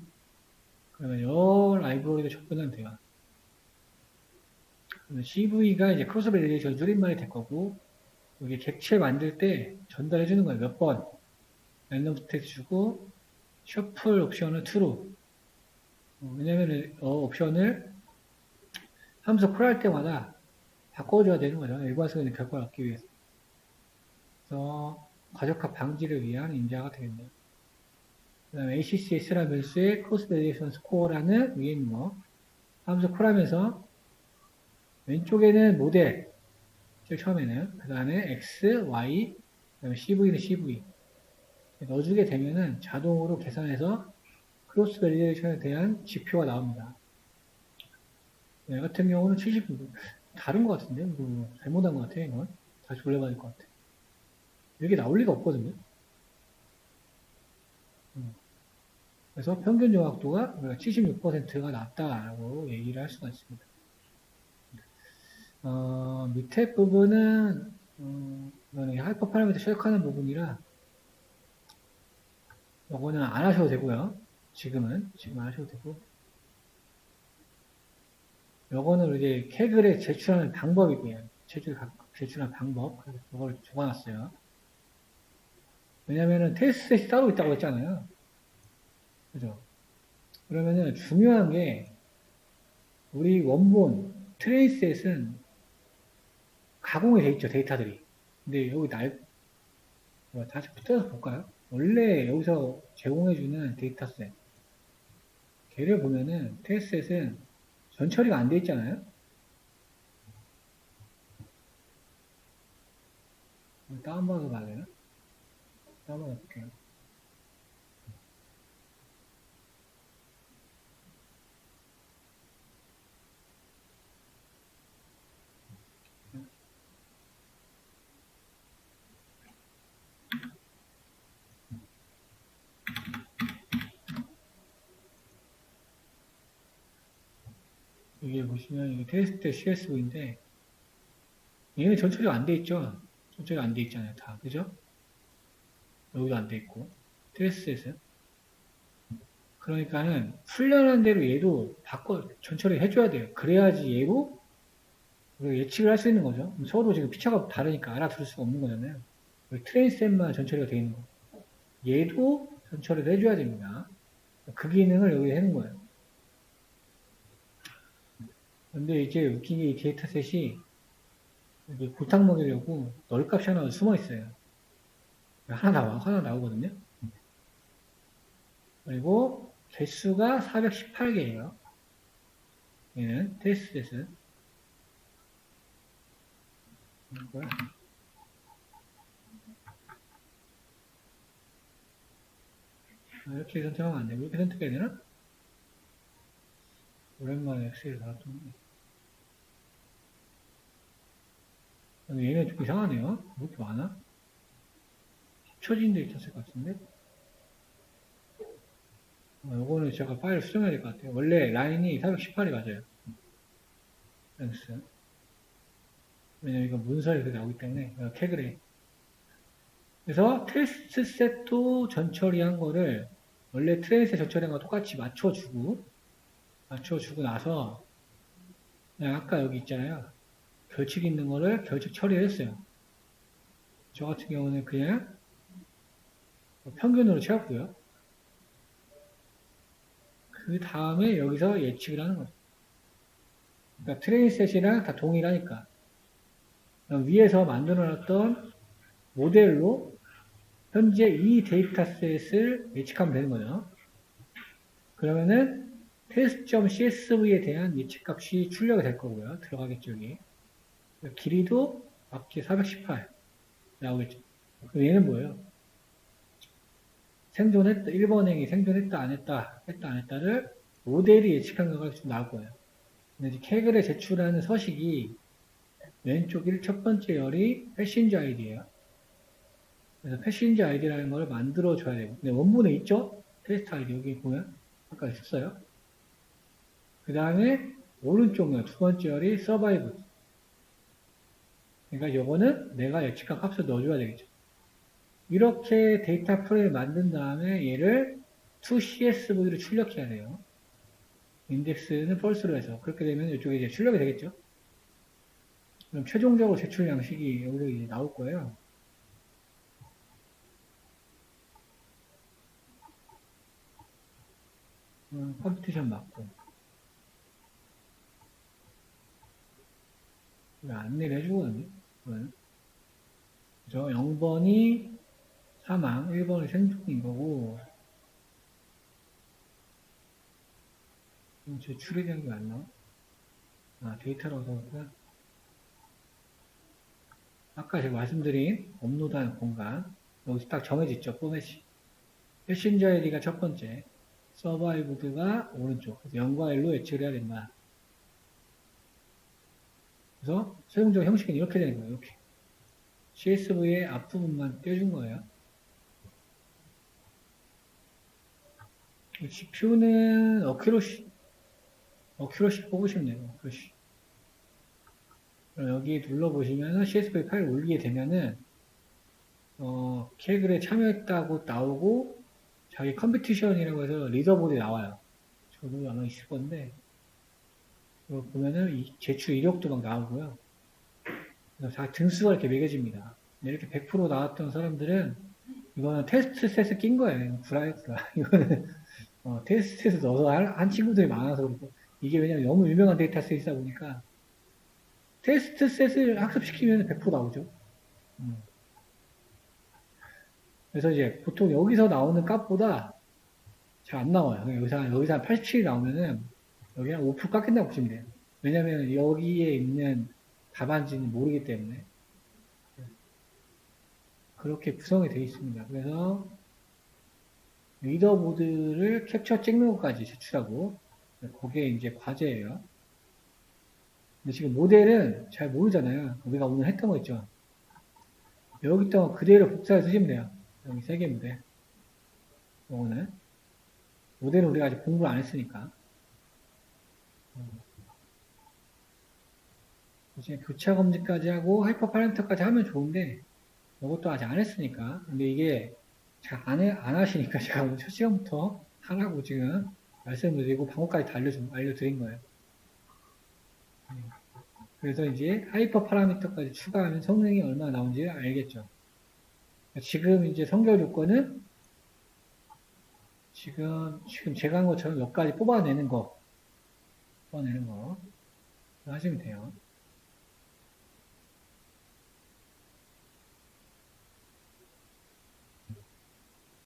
그러면 이 라이브러리로 접근하면 돼요. CV가 이제 크로스 밸리데이션 줄임말이 될 거고 여기 객체 만들 때 전달해 주는 거예요. 몇 번. 랜덤 스택 주고, 셔플 옵션을 true. 왜냐면, 옵션을 함수 콜할 때마다 바꿔줘야 되는 거죠. 일관성있는 결과를 얻기 위해서. 그래서, 과적합 방지를 위한 인자가 되겠네요. 그 다음에 ACCS라는 변수의 크로스 베리에이션 스코어라는 위에 있는 거. 함수 콜하면서, 왼쪽에는 모델, 처음에는. 그 다음에 X, Y, 그 다음에 CV는 CV. 넣어주게 되면은 자동으로 계산해서 크로스 베리에이션에 대한 지표가 나옵니다. 얘 같은 경우는 70, 다른 것 같은데? 이거 잘못한 것 같아, 이건. 다시 돌려봐야 될 것 같아. 이게 나올 리가 없거든요. 그래서 평균 정확도가 76%가 낮다라고 얘기를 할 수가 있습니다. 밑에 부분은, 이거는 하이퍼 파라미터 출력하는 부분이라, 이거는 안 하셔도 되고요. 지금 안 하셔도 되고. 요거는 이제 캐글에 제출하는 방법이고요. 제출하는 방법. 그래서 이걸 적어놨어요. 왜냐면은 테스트셋이 따로 있다고 했잖아요. 그죠? 그러면은 중요한 게, 우리 원본 트레이셋은 가공이 돼 있죠, 데이터들이. 근데 여기 다시 붙여서 볼까요? 원래 여기서 제공해주는 데이터셋. 걔를 보면은 테스트셋은 전처리가 안 돼 있잖아요. 다운받아서 봐야 되나? 다운받아 볼게요. 이게 보시면 이게 테스트 CSV인데 얘는 전처리가 안 돼 있죠. 전처리가 안 돼 있잖아요, 다. 그죠? 여기도 안 돼 있고. 테스트셋은. 그러니까는 훈련한 대로 얘도 전처리 해줘야 돼요. 그래야지 얘도 예측을 할 수 있는 거죠. 서로 지금 피처가 다르니까 알아들을 수가 없는 거잖아요. 트레인셋만 전처리가 돼 있는 거. 얘도 전처리를 해줘야 됩니다. 그 기능을 여기 해놓은 거예요. 근데 이제 웃긴 게 이 데이터셋이 골탕 먹이려고 널값이 하나 숨어 있어요. 하나 나오거든요. 그리고 개수가 418개예요. 얘는 테스트셋은. 이렇게 선택하면 안 되고, 이렇게 선택해야 되나? 오랜만에 엑셀을 달았더니. 얘네 좀 이상하네요. 왜 이렇게 많아? 합쳐진 데 있었을 것 같은데? 요거는 제가 파일 수정해야 될 것 같아요. 원래 라인이 418이 맞아요. 랭스. 왜냐면 이거 문서에 그렇게 나오기 때문에, 캐그레. 그래서 테스트 셋도 전처리한 거를 원래 트레이스에 전처리한 거 똑같이 맞춰주고 나서, 그냥 아까 여기 있잖아요. 결칙 있는 거를 결칙 처리를 했어요. 저 같은 경우는 그냥 평균으로 채웠고요. 그 다음에 여기서 예측을 하는 거죠. 그러니까 트레이셋이랑 다 동일하니까. 위에서 만들어놨던 모델로 현재 이 데이터셋을 예측하면 되는 거죠. 그러면은 test.csv에 대한 예측값이 출력이 될 거고요. 들어가겠죠, 여기. 길이도 앞뒤 418 나오겠죠. 그럼 얘는 뭐예요? 생존했다, 1번 행위 생존했다, 안 했다, 했다, 안 했다를 모델이 예측한 결과가 좀 나올 거예요. 근데 캐글에 제출하는 서식이 왼쪽 첫 번째 열이 패신저 아이디예요. 그래서 패신저 아이디라는 걸 만들어줘야 돼요. 근데 원본에 있죠? 테스트 아이디 여기 보면 아까 있었어요. 그 다음에 오른쪽 두 번째 열이 서바이브. 그러니까 요거는 내가 예측한 값을 넣어줘야 되겠죠. 이렇게 데이터 프레임을 만든 다음에 얘를 toCSV로 출력해야 돼요. 인덱스는 false로 해서. 그렇게 되면 이쪽에 이제 출력이 되겠죠. 그럼 최종적으로 제출 양식이 여기서 이제 나올 거예요. 컴퓨테이션 맞고. 안내를 해주거든요. 그죠? 0번이 사망, 1번이 생존인 거고, 제출에 대한 게 안 나와? 데이터라고 써볼까? 아까 제가 말씀드린 업로드하는 공간, 여기서 딱 정해졌죠, 포맷이. 패신저 아이디가 첫 번째, 서바이브드가 오른쪽. 그래서 0과 1로 예측을 해야 된다. 그래서 최종적 형식은 이렇게 되는 거예요, 이렇게. CSV의 앞부분만 떼준 거예요. GPU는 어큐러시 뽑으시면 돼요, 어큐러시. 여기 눌러보시면 CSV 파일 올리게 되면은, 케이글에 참여했다고 나오고, 자기 컴피티션이라고 해서 리더보드에 나와요. 저도 아마 있을 건데, 이거 보면은 제출 이력도 막 나오고요. 그래서 다 등수가 이렇게 매겨집니다. 이렇게 100% 나왔던 사람들은, 이거는 테스트 셋에 낀 거예요. 브라이트가. 이거는, 테스트 셋에 넣어서 한 친구들이 많아서 그렇고, 이게 왜냐면 너무 유명한 데이터셋이다 보니까, 테스트 셋을 학습시키면 100% 나오죠. 그래서 이제 보통 여기서 나오는 값보다 잘 안 나와요. 여기서 한 87이 나오면은 여기 한 5% 깎인다고 보시면 돼요. 왜냐면 여기에 있는 답안지는 모르기 때문에. 그렇게 구성이 되어 있습니다. 그래서 리더보드를 캡처 찍는 것까지 제출하고, 그게 이제 과제예요. 근데 지금 모델은 잘 모르잖아요. 우리가 오늘 했던 거 있죠. 여기 있던 거 그대로 복사해서 쓰시면 돼요. 여기 3개 모델. 요거는. 모델은 우리가 아직 공부를 안 했으니까. 이제 교차 검증까지 하고 하이퍼 파라미터까지 하면 좋은데 이것도 아직 안 했으니까. 근데 이게 잘 안 하시니까 제가 오늘 첫 시간부터 하라고 지금 말씀드리고 방법까지 다 알려드린 거예요. 그래서 이제 하이퍼 파라미터까지 추가하면 성능이 얼마나 나오는지 알겠죠. 지금 이제 성결 조건은 지금 제가 한 것처럼 몇 가지 뽑아내는 거 하시면 돼요.